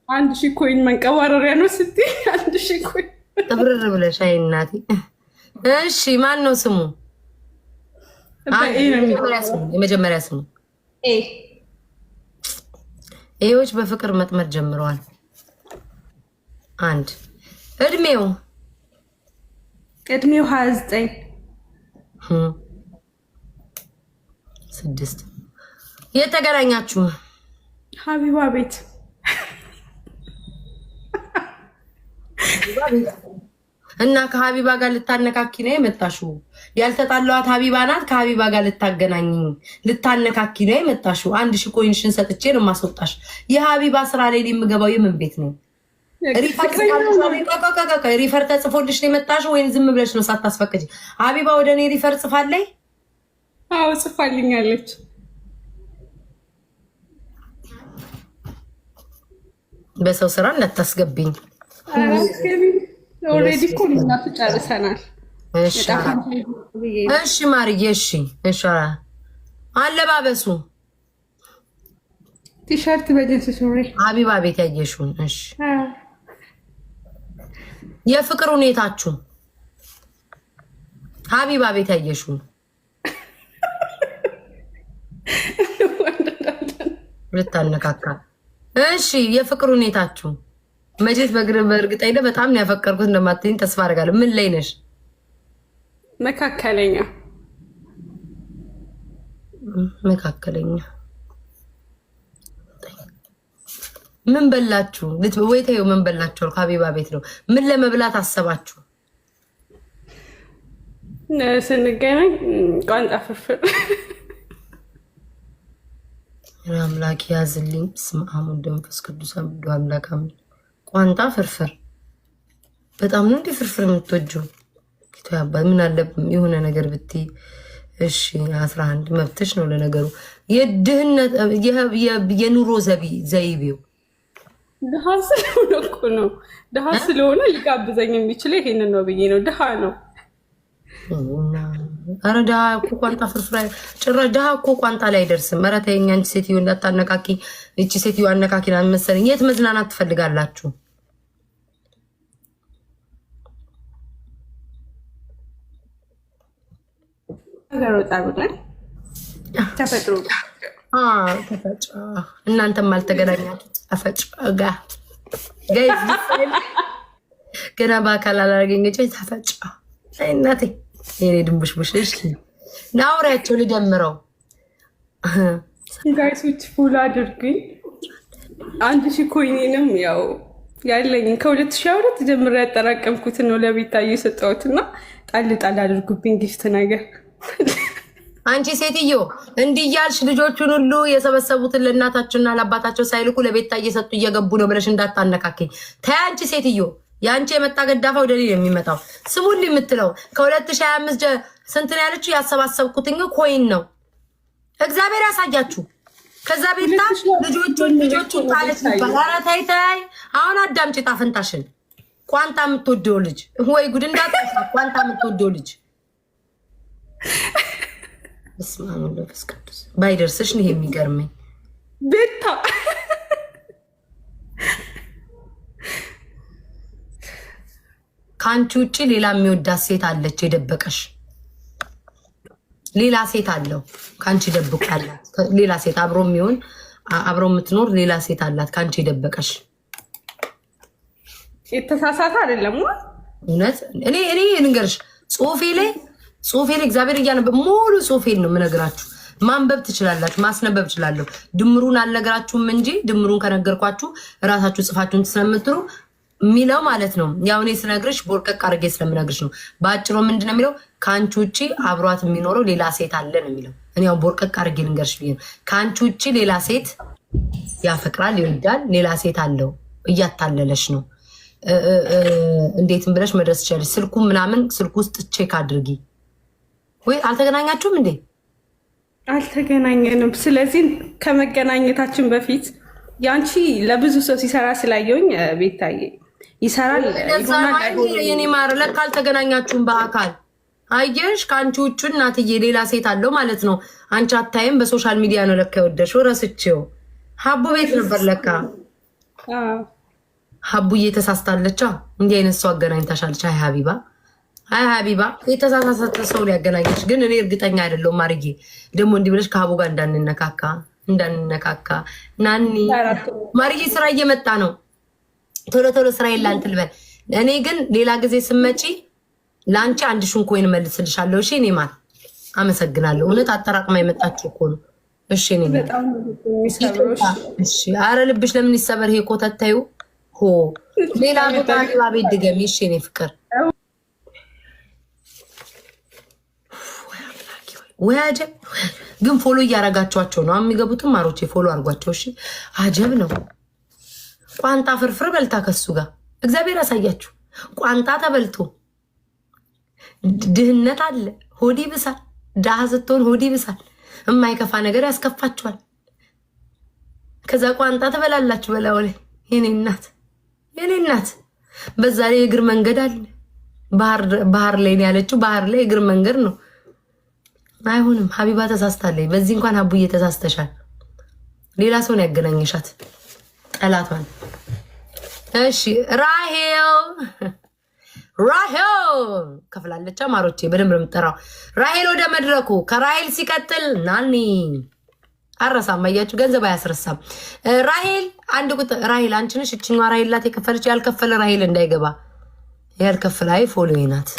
1000 ኮይን መንቀባረሪያ ነው ስትይ 1000 ኮይን ጥብርር ብለሽ አይ እናቴ። እሺ ማን ነው ስሙ? የመጀመሪያ ስሙ ኤዎች በፍቅር መጥመድ ጀምረዋል። አንድ እድሜው 29 6 የተገናኛችሁ ሀቢባ ቤት እና ከሀቢባ ጋር ልታነካኪ ነው የመጣሽው። ያልተጣላዋት ሀቢባ ናት። ከሀቢባ ጋር ልታነካኪ ነው የመጣሽው። 1000 ኮይንሽን ሰጥቼ ነው ማስወጣሽ። የሀቢባ ስራ ላይ የምገባው የምን ቤት ነው? ሪፈር ተጽፎልሽ ነው የመጣሽው ወይም ዝም ብለሽ ነው ሳታስፈቅጂ? ሀቢባ ወደ እኔ ሪፈር ጽፋለይ? አዎ ጽፋልኛለች። በሰው ስራ እንዳታስገብኝ። ኦልሬዲ እኮ እናቱ ጨርሰናል። እሺ ማርዬ፣ እሺ አለባበሱ ቲሸርት በጅንስ ሱሪ ሀቢባ ቤት ያየሽውን። እሺ የፍቅር ሁኔታችሁ ሀቢባ ቤት ያየሽውን ልታነካካ። እሺ የፍቅር ሁኔታችሁ መቼት በእርግጠኝ በጣም ነው ያፈቀርኩት እንደማትይኝ ተስፋ አደርጋለሁ። ምን ላይ ነሽ? መካከለኛ ምን በላችሁ? ወይተው ምን በላችሁ? ሀቢባ ቤት ነው። ምን ለመብላት አሰባችሁ? ስንገናኝ ቋንጣ ፍርፍር። አምላክ ያዝልኝ። ስም አሁን መንፈስ ቅዱስ አብዱ አምላክ ቋንጣ ፍርፍር በጣም ነው እንዴ ፍርፍር የምትወጂው? ምን አለ የሆነ ነገር ብትይ። እሺ 11 መብትሽ ነው። ለነገሩ የድህነት የኑሮ ዘይቤው ድሃ ስለሆነ እኮ ነው። ድሃ ስለሆነ ሊጋብዘኝ የሚችለው ይሄንን ነው ብዬ ነው። ድሃ ነው። ኧረ ድሃ እኮ ቋንጣ ፍርፍር ጭራሽ ድሃ እኮ ቋንጣ ላይ አይደርስም። ኧረ ተይኝ አንቺ ሴትዮ እንዳታነካኪ። እቺ ሴትዮ አነካኪና መሰለኝ። የት መዝናናት ትፈልጋላችሁ? ተፈጥሮ እናንተም አልተገናኛችሁ። ተፈጥሮ ጋር ገና በአካል አላገኘች። ተፈጥሮ እናቴ የኔ ድንቡሽቡሽ ናውሪያቸው ልደምረው። ጋይሶች ፉል አድርጉኝ። 1000 ኮይኔንም ያው ያለኝን ከ2022 ጀምሮ ያጠራቀምኩትን ነው ለቤታዬ የሰጠሁትና ጣል ጣል አድርጉብኝ ጊፍት ነገር። አንቺ ሴትዮ እንዲህ እያልሽ ልጆቹን ሁሉ የሰበሰቡትን ለእናታቸውና ለአባታቸው ሳይልኩ ለቤታዬ እየሰጡ እየገቡ ነው ብለሽ እንዳታነካከኝ። ተይ አንቺ ሴትዮ፣ የአንቺ የመጣ ገዳፋ ወደ እኔ የሚመጣው ስሙን የምትለው ከ2025 ስንት ነው ያለችው? ያሰባሰብኩትኝ ኮይን ነው። እግዚአብሔር ያሳያችሁ። ከዛ ቤታ ልጆቹን ጣለች ይባል። ኧረ ተይ ተይ፣ አሁን አዳምጪ ጣፍንታሽን። ቋንጣ የምትወደው ልጅ ወይ ጉድ እንዳትጠፋ። ቋንጣ የምትወደው ልጅ በስመ አብ ወወልድ ወመንፈስ ቅዱስ። ባይደርስሽ ነው የሚገርመኝ ቤታ። ከአንቺ ውጭ ሌላ የሚወዳት ሴት አለች የደበቀሽ። ሌላ ሴት አለው ከአንቺ ደብቆ ያላት ሌላ ሴት አብሮ የሚሆን አብሮ የምትኖር ሌላ ሴት አላት ከአንቺ የደበቀሽ። የተሳሳተ አይደለም እውነት። እኔ ንገርሽ ጽሁፌ ላይ እግዚአብሔር እያነበብ ሙሉ ጽሁፌን ነው የምነግራችሁ። ማንበብ ትችላላችሁ፣ ማስነበብ ትችላለሁ። ድምሩን አልነግራችሁም እንጂ ድምሩን ከነገርኳችሁ እራሳችሁ ጽፋችሁን ስለምትሩ የሚለው ማለት ነው። ያው እኔ ስነግርሽ ቦርቀቅ አድርጌ ስለምነግርሽ ነው። በአጭሩ ምንድን ነው የሚለው? ከአንቺ ውጭ አብሯት የሚኖረው ሌላ ሴት አለ ነው የሚለው። እኔ ያው ቦርቀቅ አድርጌ ልንገርሽ ብዬ ነው። ከአንቺ ውጭ ሌላ ሴት ያፈቅራል፣ ይወዳል፣ ሌላ ሴት አለው። እያታለለሽ ነው። እንዴትም ብለሽ መድረስ ትችላለሽ። ስልኩ ምናምን ስልኩ ውስጥ ቼክ አድርጊ። ወይ አልተገናኛችሁም እንዴ? አልተገናኘንም። ስለዚህ ከመገናኘታችን በፊት ያንቺ ለብዙ ሰው ሲሰራ ስላየውኝ ቤታዬ ይሰራል የኔ ማር። ለካ አልተገናኛችሁም በአካል አየሽ። ከአንቺ ውጭ እናትዬ ሌላ ሴት አለው ማለት ነው። አንቺ አታይም። በሶሻል ሚዲያ ነው ለካ የወደሽው። ረስቼው ሀቡ ቤት ነበር ለካ። ሀቡዬ ተሳስታለቻ። እንዲህ አይነት ሰው አገናኝታሻለች። አይ ሀቢባ፣ አይ ሀቢባ፣ የተሳሳተ ሰው ሊያገናኘች ግን እኔ እርግጠኛ አይደለሁም። ማርዬ ደግሞ እንዲህ ብለሽ ከሀቡ ጋር እንዳንነካካ ናኒ። ማርዬ ስራ እየመጣ ነው። ቶሎ ቶሎ ስራ የላንት ልበል። እኔ ግን ሌላ ጊዜ ስመጪ ለአንቺ 1000 ኮይን መልስልሻለሁ። እሺ እኔ ማር አመሰግናለሁ። እውነት አጠራቅማ የመጣችሁ እኮ ነው። እሺ እኔ እሺ። አረ ልብሽ ለምን ይሰበር? ይሄ ኮተታዩ ሆ ሌላ ቦታ ቤት ድገሚ። እሺ እኔ ፍቅር ወይ አጀብ። ግን ፎሎ እያረጋቸዋቸው ነው የሚገቡትም። ማሮቼ ፎሎ አርጓቸው እሺ። አጀብ ነው። ቋንጣ ፍርፍር በልታ ከሱ ጋር እግዚአብሔር ያሳያችሁ። ቋንጣ ተበልቶ ድህነት አለ። ሆዲ ብሳል። ድሃ ስትሆን ሆዲ ብሳል። የማይከፋ ነገር ያስከፋችኋል። ከዛ ቋንጣ ትበላላችሁ በላው ላይ። የኔ እናት በዛ ላይ እግር መንገድ አለ። ባህር ላይ ነው ያለችው። ባህር ላይ እግር መንገድ ነው። አይሆንም። ሀቢባ ተሳስታለች። በዚህ እንኳን ሀቡዬ ተሳስተሻል። ሌላ ሰውን ያገናኘሻት ጠላቷን። እሺ ራሄል ከፍላለቻ። ማሮቼ በደንብ የምጠራው ራሄል ወደ መድረኩ። ከራሄል ሲቀጥል ናኒ አረሳም። አያችሁ ገንዘብ አያስረሳም። ራሄል አንድ ቁጥር ራሄል አንቺ ነሽ። እችኛዋ ራሄል ላት የከፈለች። ያልከፈለ ራሄል እንዳይገባ። ያልከፈለ አይ ፎሎ ናት።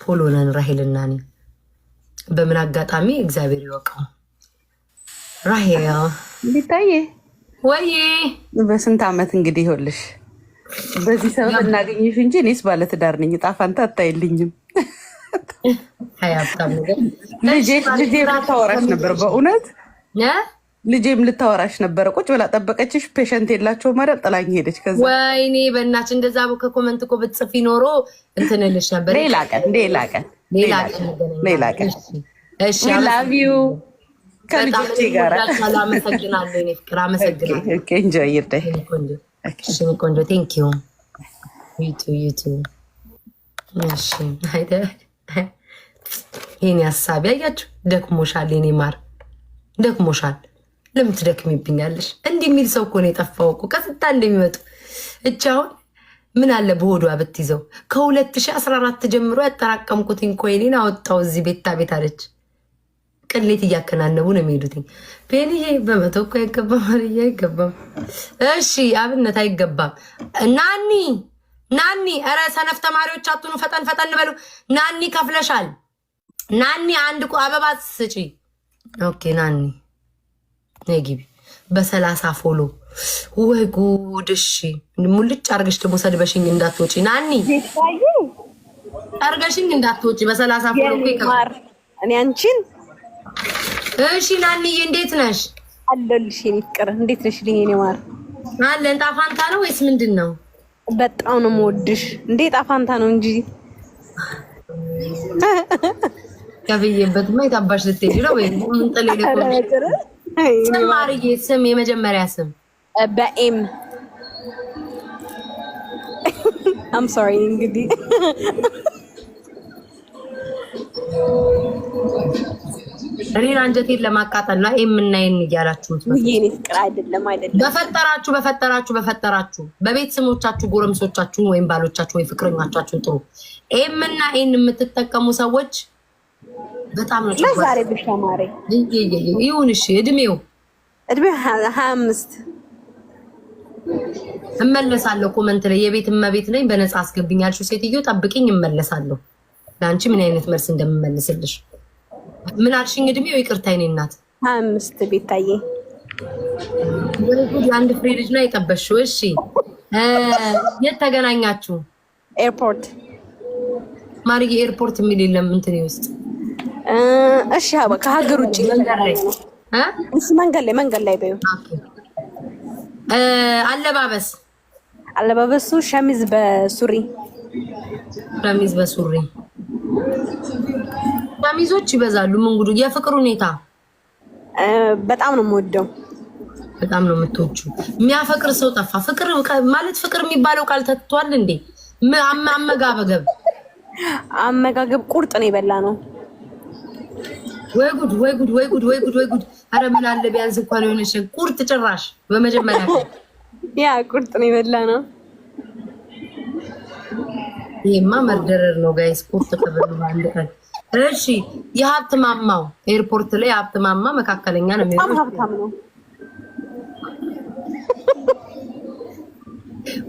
ፎሎ ነን ራሄል እና እኔ። በምን አጋጣሚ እግዚአብሔር ይወቀው። ራሄል ቢታዬ ወይ በስንት ዓመት እንግዲህ ይኸውልሽ በዚህ ሰበብ እናገኝሽ እንጂ እኔስ ባለትዳር ነኝ። ዕጣ ፈንታ አታይልኝም። ሀያብታም ነገር ልጄም ልታወራሽ ነበር። በእውነት ልጄም ልታወራሽ ነበረ። ቁጭ ብላ ጠበቀችሽ። ፔሸንት የላቸው ማለት ጥላኝ ሄደች። ከዛ ወይኔ በእናትሽ እንደዛ ከኮመንት እኮ ብትጽፊ ኖሮ እንትንልሽ ነበር። ሌላ ቀን እሺ። ላቭ ዩ ከልጆቼ ጋር አመሰግናለሁ። እኔ ፍቅር አመሰግናለሁ። ኦኬ ኢንጆይ ዩር ዴይ ቆንጆ ቴንክ ዩ ዩቱ እሺ። ይሄን ሀሳብ ያያችሁ ደክሞሻል። የኔ ማር ደክሞሻል። ለምን ትደክሚብኛለሽ? እንዲህ የሚል ሰው እኮ ነው የጠፋው እኮ ከስታ እንደሚመጡ እቻ። አሁን ምን አለ በሆዷ ብትይዘው። ከ2014 ጀምሮ ያጠራቀምኩትኝ ኮይኔን አወጣው እዚህ ቤት አለች። ቅሌት እያከናነቡ ነው የሚሄዱትኝ። ፔንዬ በመቶ እኮ አይገባም። አርያ አይገባም። እሺ አብነት አይገባም። ናኒ ኧረ ሰነፍ ተማሪዎች አትኑ። ፈጠን በሉ። ናኒ ከፍለሻል። ናኒ አንድ አበባ ስጪ። ኦኬ ናኒ ነይ ግቢ። በ30 ወይ ጉድ! እሺ ሙልጭ አርገሽ ደግሞ ሰድበሽኝ እንዳትወጪ ናኒ፣ አርገሽኝ እንዳትወጪ በ30 ፎሎ ይቀር እኔ አንቺን። እሺ ናኒዬ እንዴት ነሽ? አለልሽ የኔ ፍቅር እንዴት ነሽ? የኔ ማር አለን። ጣፋንታ ነው ወይስ ምንድነው? በጣም ነው የምወድሽ። እንዴ ጣፋንታ ነው እንጂ ከብዬበት ማ የታባሽ ልትሄጂ ነው ወይ? ምን ጥሌ ስም ማርዬ፣ ስም የመጀመሪያ ስም በኤም I'm sorry እንግዲህ እኔን አንጀቴን ለማቃጠል ነው ኤም እና ኤን እያላችሁ የኔ ፍቅር። አይደለም በፈጠራችሁ በቤት ስሞቻችሁ ጎረምሶቻችሁን ወይም ባሎቻችሁ ወይ ፍቅረኞቻችሁን ጥሩ። ኤም እና ኤን የምትጠቀሙ ሰዎች በጣም ነው ለዛሬ ብቻ ማሬ ይሁን። እሺ እድሜው 25 እመለሳለሁ። ኮመንት ላይ የቤት እመቤት ነኝ በነፃ አስገብኝ ያልሽው ሴትዮ ጠብቂኝ፣ እመለሳለሁ። ለአንቺ ምን አይነት መልስ እንደምመልስልሽ። ምን አልሽኝ? እድሜው ይቅርታ የኔ እናት 25 ቤታዬ። ወይጉድ አንድ ፍሬ ልጅ ነው የጠበሽው። እሺ የት ተገናኛችሁ? ኤርፖርት ማርዬ። ኤርፖርት የሚል የለም እንትን ውስጥ። እሺ ከሀገር ውጭ መንገድ ላይ በይው። አለባበሱ ሸሚዝ በሱሪ ሸሚዞች ይበዛሉ። ምን ጉዱ! የፍቅር ሁኔታ በጣም ነው የምወደው። በጣም ነው የምትወጂው። የሚያፈቅር ሰው ጠፋ። ፍቅር ማለት ፍቅር የሚባለው ቃል ተትቷል እንዴ? አመጋገብ ቁርጥ ነው የበላ ነው። ወይ ጉድ! አረ ምን አለ ቢያንስ እንኳን የሆነሽ ቁርጥ ጭራሽ በመጀመሪያ ያ ቁርጥ ነው የበላ ነው። ይሄማ መርደረር ነው ጋይስ። ቁርጥ ተበሉ አንድ ቀን። እሺ የሀብት ማማው ኤርፖርት ላይ የሀብት ማማ መካከለኛ ነው የሚሆነው። ሀብታም ነው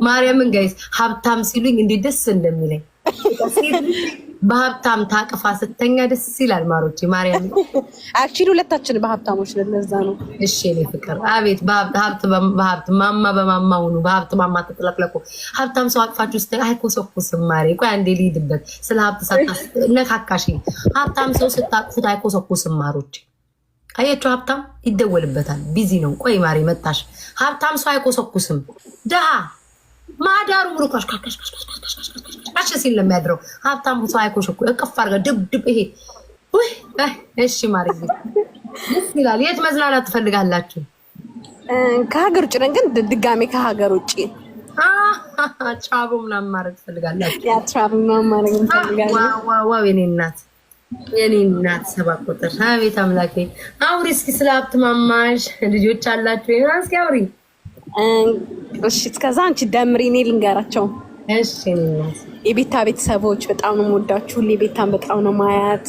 ማርያምን ጋይስ፣ ሀብታም ሲሉኝ እንዴት ደስ እንደሚለኝ በሀብታም ታቅፋ ስተኛ ደስ ይላል። ማሮቼ ማርያም አክቹሊ ሁለታችን በሀብታሞች ነን፣ ለዛ ነው። እሺ እኔ ፍቅር አቤት! በሀብት ማማ በማማ ሁኑ፣ በሀብት ማማ ተጥለቅለቁ። ሀብታም ሰው አቅፋችሁ ስተኛ አይኮሰኩስም። ማሬ ቆይ አንዴ ልሂድበት። ስለ ሀብት ነካካሽ። ሀብታም ሰው ስታቅፉት አይኮሰኩስም። ማሮቼ አያችሁ፣ ሀብታም ይደወልበታል፣ ቢዚ ነው። ቆይ ማሬ መጣሽ። ሀብታም ሰው አይኮሰኩስም። ደሃ ማዳሩ ሙሉ ካሽ ሲል ለሚያድረው ሀብታም ሰው አይኮሽኩ እቅፍ አድርጋ ድብድብ። ይሄ እሺ ማርዬ ደስ ይላል። የት መዝናናት ትፈልጋላችሁ? ከሀገር ውጭ ነን፣ ግን ድጋሜ ከሀገር ውጭ ትራቭ ምናምን ማድረግ ትፈልጋላችሁ? ያ ትራቭ ምናምን ማድረግ እንፈልጋለን። ዋው የኔ እናት 7 ቁጥር። አቤት አምላኬ። አውሪ እስኪ ስለ ሀብት ማማሽ። ልጆች አላችሁ? እስኪ አውሪ። እሺ እስከዛ አንቺ ደምሪ፣ እኔ ልንገራቸው። እሺ የቤታ ቤተሰቦች በጣም ነው የምወዳችሁ። ሁሌ ቤታን በጣም ነው ማያት።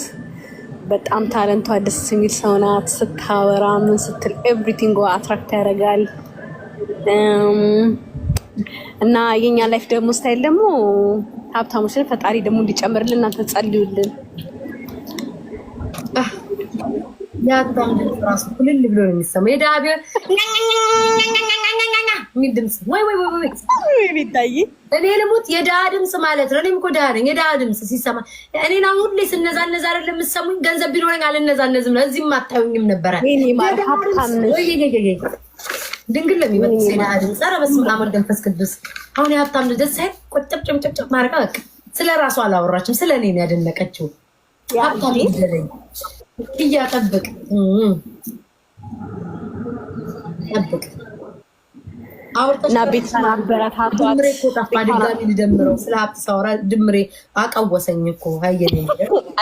በጣም ታለንቷ ደስ የሚል ሰው ናት። ስታወራ ምን ስትል ኤቭሪቲንግ አትራክት ያደርጋል። እና የኛ ላይፍ ደግሞ ስታይል ደግሞ ሀብታሞችን ፈጣሪ ደግሞ እንዲጨምርልን እናንተ ጸልዩልን። ያጣም ራሱ ኩልል ብሎ ነው የሚሰማው። የዳቢ ምን ድምጽ ወይ ቢታይ እኔ ልሙት የዳህ ድምጽ ማለት ነው። እኔም እኮ ዳህ ነኝ። የዳህ ድምጽ ሲሰማ እኔና ሁሌ ስነዛነዛ አይደለም የምትሰሙኝ። ገንዘብ ቢኖረኝ አልነዛነዝም ነው። እዚህም አታዩኝም ነበረ። ድንግል ለሚመጣ የዳህ ድምጽ። ኧረ በስመ አብ ወወልድ ወመንፈስ ቅዱስ። አሁን የሀብታም ልጅ ሳይ ቆጥብ ጭምጭምጭም ማድረግ በቃ ስለ ራሷ አላወራችም፣ ስለ እኔ ነው ያደነቀችው። ሀብታም ይደረኝ እያጠብቅ ጠብቅ እና ቤተሰብ አበረታቷት። ድምሬ እኮ ጠፋ። ድጋሚ ልደምረው። ስለ ሀብት ሳወራ ድምሬ አቀወሰኝ እኮ። ሀየኔ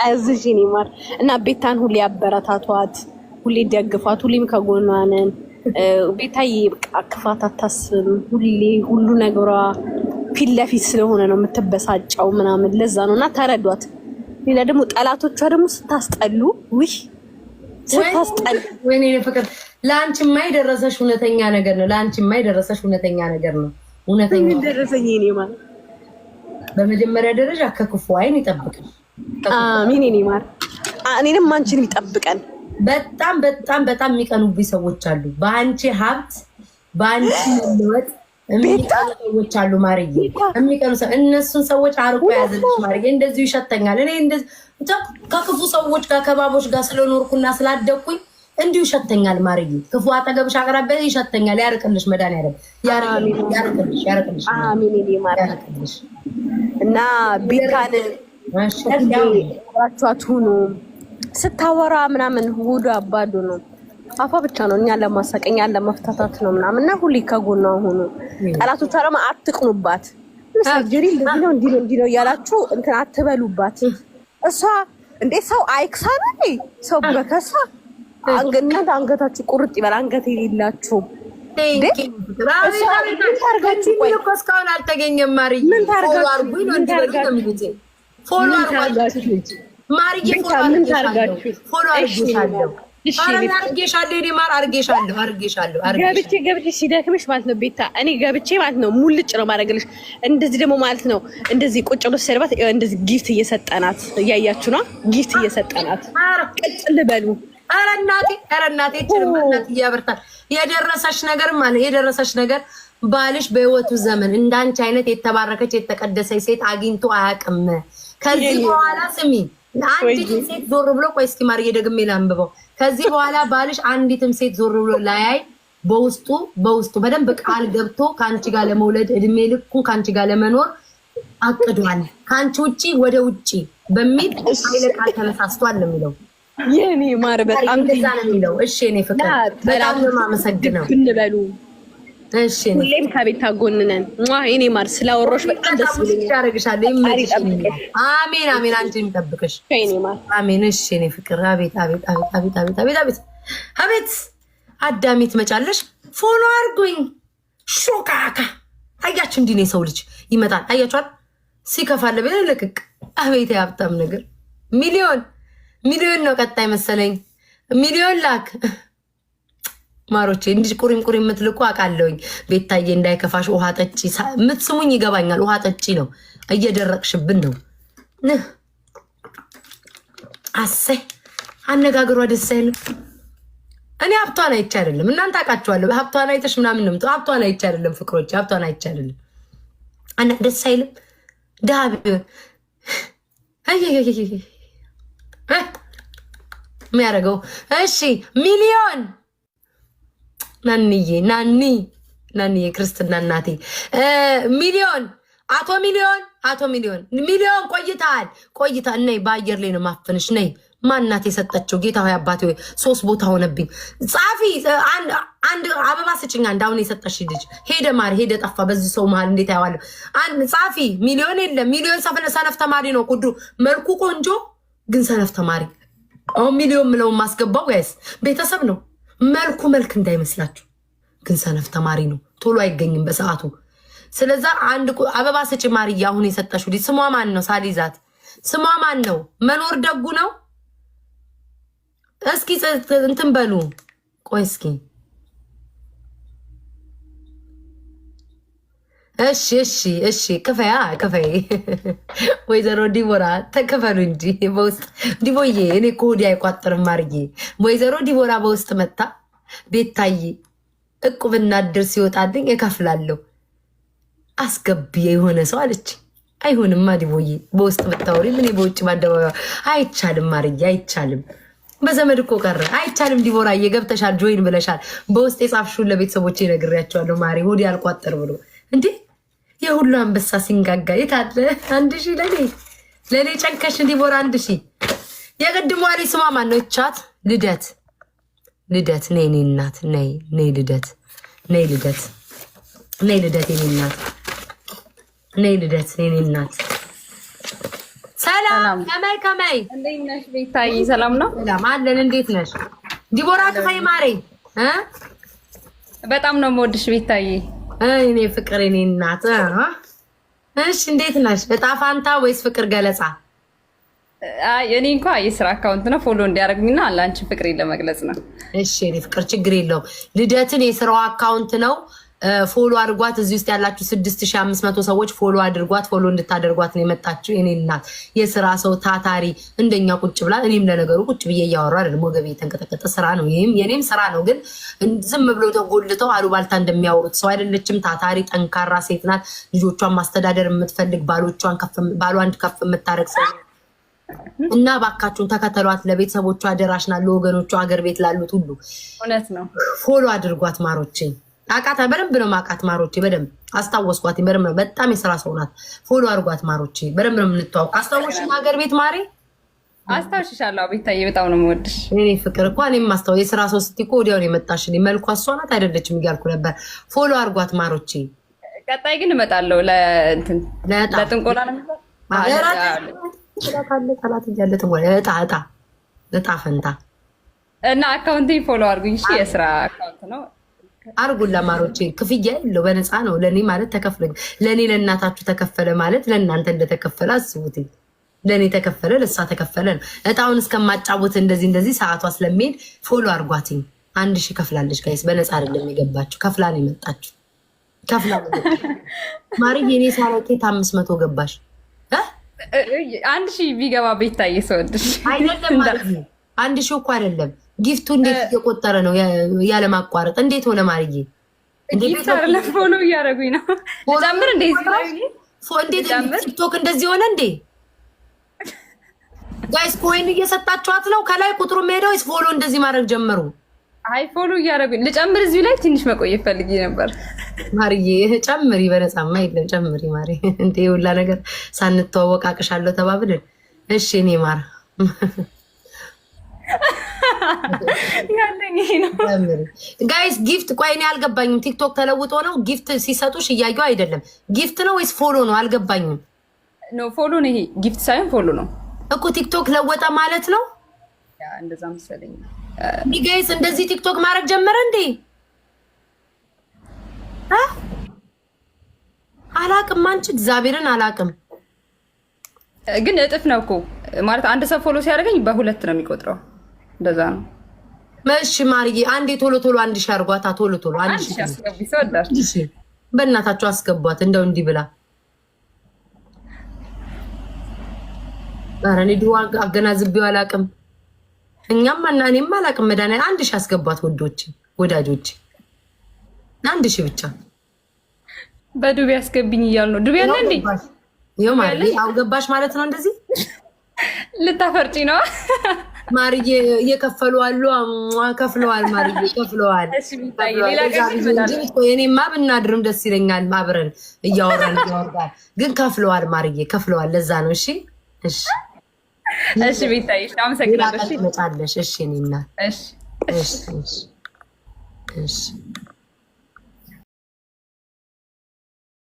አይዞሽ የኔ ማር። እና ቤታን ሁሌ አበረታቷት፣ ሁሌ ደግፏት። ሁሌም ከጎኗ ነን። ቤታዬ በቃ ክፋት አታስብም። ሁሉ ነገሯ ፊት ለፊት ስለሆነ ነው የምትበሳጨው ምናምን። ለዛ ነው እና ተረዷት። ሌላ ደግሞ ጠላቶቿ ደግሞ ስታስጠሉ ወይኔ ፍቅር ለአንቺ የማይደረሰሽ እውነተኛ ነገር ነው። ለአንቺ የማይደረሰሽ እውነተኛ ነገር ነው። እውነተኛ ደረሰኝ የኔ ማለት በመጀመሪያ ደረጃ ከክፉ አይን ይጠብቃል። አሜን የኔ ማር። እኔንም አንቺንም ይጠብቀን። በጣም የሚቀኑብኝ ሰዎች አሉ። በአንቺ ሀብት በአንቺ መለወጥ የሚቀኑ ሰዎች አሉ ማርዬ፣ የሚቀኑ እነሱን ሰዎች አርቆ ያዘልሽ ማርዬ። እንደዚሁ ይሸተኛል። እኔ እንደዚህ ከክፉ ሰዎች ጋር ከባቦች ጋር ስለኖርኩና ስላደኩኝ እንዲሁ ይሸተኛል ማርዬ። ክፉ አጠገብሽ አቅራቢያ ይሸተኛል። ያርቅልሽ መድኃኒዓለም ያርቅልሽ። አሜን ያርቅልሽ። እና ቤካን አብራችኋት ሁኑ። ስታወራ ምናምን ሁሉ አባዱ ነው። አፋ ብቻ ነው እኛን ለማሳቀኝ እኛን ለመፍታታት ነው ምናምን እና ሁሌ ከጎኗ ሁኑ። ጠላቶቿ ደግሞ አትቅኑባት። ሰርጀሪ እንደዚህ ነው እንዲህ ነው እያላችሁ እንትን አትበሉባት። እሷ እንዴ ሰው አይክሳል እንዴ ሰው በከሳ እናንተ አንገታችሁ ቁርጥ ይበል። አንገት የሌላችሁ እስካሁን አልተገኘም ማርዬ። ምን ታርጋችሁ ፎሎ አርጋችሁ ገብቼ ሲደክምሽ ማለት ነው ቤታ እኔ ገብቼ ማለት ነው ሙልጭ ነው ማድረግልሽ። እንደዚህ ደግሞ ማለት ነው እንደዚህ ቁጭ ብሎ ሲሰርባት እንደዚህ ጊፍት እየሰጠናት እያያችሁ ነው። ጊፍት እየሰጠናት ቅጥል በሉ። ኧረ እናቴ እናት እያበርታል። የደረሰሽ ነገር ማለት የደረሰሽ ነገር ባልሽ በህይወቱ ዘመን እንዳንቺ አይነት የተባረከች የተቀደሰች ሴት አግኝቶ አያውቅም። ከዚህ በኋላ ስሚ አንዲትም ሴት ዞር ብሎ ቆይ እስኪ ማርዬ ደግሜ ላንብበው። ከዚህ በኋላ ባልሽ አንዲትም ሴት ዞር ብሎ ላያይ በውስጡ በደንብ ቃል ገብቶ ከአንቺ ጋር ለመውለድ እድሜ ልኩን ከአንቺ ጋር ለመኖር አቅዷል። ከአንቺ ውጪ ወደ ውጪ በሚል ኃይለ ቃል ተነሳስቷል ነው የሚለው። የኔ ማር በጣም እንደዛ ነው የሚለው። እሺ እኔ ፍቅር በጣም ነው የማመሰግነው። እንበሉ እሺ ሁሌም ከቤት ታጎንነን እኔ ማር ስላወሮሽ በጣም ደስ ይላል። አሜን አሜን። አንቺን ይጠብቅሽ አሜን። እሺ እኔ ፍቅር አቤት አዳሜ ትመጫለሽ። ፎሎ አድርጉኝ ሾካካ። አያችሁ እንዲህ ነው የሰው ልጅ ይመጣል። አያችኋል ሲከፋለ ቤት ለቅቅ። አቤት ያብጣም ነገር ሚሊዮን ነው ቀጣይ መሰለኝ። ሚሊዮን ላክ ማሮቼ እንዲህ ቁሪም የምትልኩ አውቃለሁኝ። ቤታዬ እንዳይከፋሽ ውሃ ጠጪ። የምትስሙኝ ይገባኛል። ውሃ ጠጪ ነው እየደረቅሽብን ነው። አሰይ አነጋግሯ ደስ አይልም። እኔ ሀብቷን አይቼ አይደለም እናንተ አውቃችኋለሁ። ሀብቷን አይተሽ ምናምን ነው ሀብቷን አይቼ አይደለም ፍቅሮች፣ ሀብቷን አይቼ አይደለም። እና ደስ አይልም ድሃ ቢሆን የሚያደርገው እሺ ሚሊዮን ናንዬ ክርስትና እናቴ ሚሊዮን አቶ ሚሊዮን ቆይታል ነይ። በአየር ላይ ነው ማፈንሽ። ነይ ማናት የሰጠችው? ጌታ ሆይ አባቴ ሆይ 3 ቦታ ሆነብኝ። ጻፊ አንድ አበባ ስጭኛ። እንዳሁን የሰጠሽ ልጅ ሄደ ማር ሄደ ጠፋ። በዚህ ሰው መሀል እንዴት ያዋለሁ? አንድ ጻፊ ሚሊዮን የለም። ሚሊዮን ሰነፍ ተማሪ ነው። ቁዱ መልኩ ቆንጆ ግን ሰነፍ ተማሪ። አሁን ሚሊዮን ምለው ማስገባው ጋይስ ቤተሰብ ነው። መልክ እንዳይመስላችሁ ግን ሰነፍ ተማሪ ነው። ቶሎ አይገኝም በሰዓቱ። ስለዛ አንድ አበባ ስጭ ማርዬ። አሁን የሰጠሽው ልጅ ስሟ ማን ነው? ሳሊዛት ስሟ ማን ነው? መኖር ደጉ ነው። እስኪ እንትን በሉ ቆይ እስኪ እሺ ክፈይ ወይዘሮ ዲቦራ ተከፈሉ እንጂ በውስጥ ዲቦዬ እኔ ኮዲ አይቋጥርም ማርዬ። ወይዘሮ ዲቦራ በውስጥ መጣ ቤታዬ እቁብና እድር ሲወጣልኝ እከፍላለሁ አስገቢ የሆነ ሰው አለች። አይሆንማ ዲቦዬ በውስጥ ብታወሪ ምን በውጭ በአደባባይ አይቻልም ማርዬ አይቻልም። በዘመድ እኮ ቀረ አይቻልም። ዲቦራዬ ገብተሻል ጆይን ብለሻል። በውስጥ የጻፍሽውን ለቤተሰቦቼ ነግሬያቸዋለሁ ማሪ ሆዲ አልቋጠር ብሎ እንዴ የሁሉ አንበሳ ሲንጋጋ የታለ 1000 ለኔ ጨንከሽ ዲቦራ 1000 የቅድሟ ልጅ ስሟ ማን ነው? ይቻት ልደት ነይ እናት ነይ ልደት የኔ እናት ሰላም ከመይ እንዴት ነሽ ቤታዬ? ሰላም ነው? ሰላም አለን። እንዴት ነሽ ዲቦራ? ከመይ ማሬ በጣም ነው የምወድሽ ቤታዬ። እኔ ፍቅር እኔ እናት እሺ እንዴት ነሽ? እጣ ፋንታ ወይስ ፍቅር ገለጻ? እኔ እንኳን የስራ አካውንት ነው ፎሎ እንዲያደርጉኝና ለአንቺ ፍቅሬን ለመግለጽ ነው። እሺ እኔ ፍቅር ችግር የለውም። ልደትን የስራው አካውንት ነው ፎሎ አድርጓት። እዚህ ውስጥ ያላችሁ 6500 ሰዎች ፎሎ አድርጓት። ፎሎ እንድታደርጓት ነው የመጣችሁ። የኔ እናት የስራ ሰው ታታሪ እንደኛ ቁጭ ብላ፣ እኔም ለነገሩ ቁጭ ብዬ እያወራሁ አይደለም፣ ወገቤ የተንቀጠቀጠ ስራ ነው። ይሄም የኔም ስራ ነው። ግን ዝም ብሎ ተጎልተው አሉባልታ እንደሚያወሩት ሰው አይደለችም። ታታሪ ጠንካራ ሴት ናት። ልጆቿን ማስተዳደር የምትፈልግ ባሏን ከፍ የምታደርግ ሰው እና ባካችሁን ተከተሏት። ለቤተሰቦቿ ደራሽ ናት። ለወገኖቿ ሀገር ቤት ላሉት ሁሉ እውነት ነው። ፎሎ አድርጓት ማሮቼ። አቃታ በደንብ ነው ማቃት ማሮቼ። በደንብ አስታወስኳት። በደንብ ነው። በጣም የስራ ሰው ናት። ፎሎ አድርጓት ማሮቼ። በደንብ ነው የምንተዋወቅ። አስታወሽኝ ሀገር ቤት ማሬ? አስታውሽሻለሁ ቤታዬ፣ በጣም ነው የምወድሽ። እኔ ፍቅር እኮ እኔም ማስታወስ የስራ ሰው ስትይ እኮ ወዲያው ነው የመጣሽልኝ። መልኳ እሷ ናት አይደለችም እያልኩ ነበር። ፎሎ አድርጓት ማሮቼ። ቀጣይ ግን እመጣለሁ ለጥንቆላ ነው እጣ ፈንታ እና አካውንት ፎሎ አድርጉኝ። እሺ የስራ አካውንት ነው አርጉን። ለማሮቼ ክፍያ የለው፣ በነፃ ነው። ለእኔ ማለት ተከፍለ፣ ለእኔ ለእናታችሁ ተከፈለ ማለት ለእናንተ እንደተከፈለ አስቡት። ለእኔ ተከፈለ፣ ለእሷ ተከፈለ ነው። እጣውን እስከማጫወት እንደዚህ ሰዓቷ ስለሚሄድ ፎሎ አርጓትኝ። 1000 ከፍላለች ጋይስ። በነፃ አይደለም የገባችሁ፣ ከፍላ ነው የመጣችሁ። ከፍላ ማሪ የኔ ሳረኬት 500 ገባሽ። 1000 ቢገባ ቤታዬ ሰወድሽ አይደለም ማለት 1000 እኮ አይደለም። ጊፍቱ እንዴት እየቆጠረ ነው ያለማቋረጥ? እንዴት ሆነ ማርዬ? ጊፍት አይደለም ፎሎ እያደረጉኝ ነው። ጀምር እንዴ እንዴት ቲክቶክ እንደዚህ ሆነ እንዴ? ጋይስ ኮይን እየሰጣችኋት ነው ከላይ ቁጥሩ ሄደው ፎሎ እንደዚህ ማድረግ ጀመሩ። አይ ፎሎ እያደረጉኝ ልጨምር። እዚሁ ላይ ትንሽ መቆየት ፈልጌ ነበር። ማርዬ ጨምሪ፣ በነፃማ የለም ጨምሪ ማሪ። እንዴ ሁላ ነገር ሳንተዋወቅ አቅሻለሁ ተባብልን። እሺ እኔ ማር ያለኝ ነው ጋይስ። ጊፍት ቆይ እኔ አልገባኝም። ቲክቶክ ተለውጦ ነው ጊፍት ሲሰጡሽ እያየሁ አይደለም። ጊፍት ነው ወይስ ፎሎ ነው? አልገባኝም። ኖ ፎሎ ነው ይሄ፣ ጊፍት ሳይሆን ፎሎ ነው እኮ። ቲክቶክ ለወጠ ማለት ነው። እንደዛ መሰለኝ። ጋይስ እንደዚህ ቲክቶክ ማድረግ ጀመረ እንዴ? አላቅም። አንቺ እግዚአብሔርን አላቅም። ግን እጥፍ ነው እኮ ማለት አንድ ሰው ፎሎ ሲያደርገኝ በሁለት ነው የሚቆጥረው። እንደዛ ነው። እሺ ማርዬ አንዴ ቶሎ 1000 አርጓታ። ቶሎ 1000 አስገቢ። ሰወዳሽ በእናታችሁ አስገቧት። እንደው እንዲህ ብላ ኧረ እኔ ድሮ አገናዝቤው አላቅም። እኛም እና እኔም አላቅም። መድኃኒዓለም 1000 አስገቧት ወዶች ወዳጆች። 1000 ብቻ በዱቤ አስገብኝ እያሉ ነው። ዱቤ አለ እንዴ? ይኸው ማርዬ አውገባሽ ማለት ነው። እንደዚህ ልታፈርጪ ነው ማርዬ። እየከፈሉ አሉ። ከፍለዋል ማርዬ ከፍለዋል። እኔማ ብናድርም ደስ ይለኛል። አብረን እያወራን ግን ከፍለዋል ማርዬ ከፍለዋል። ለዛ ነው። እሺ እሺ እሺ ቤታዬ አመሰግናለሁ። እሺ እሺ እኔ እናት እሺ እሺ እሺ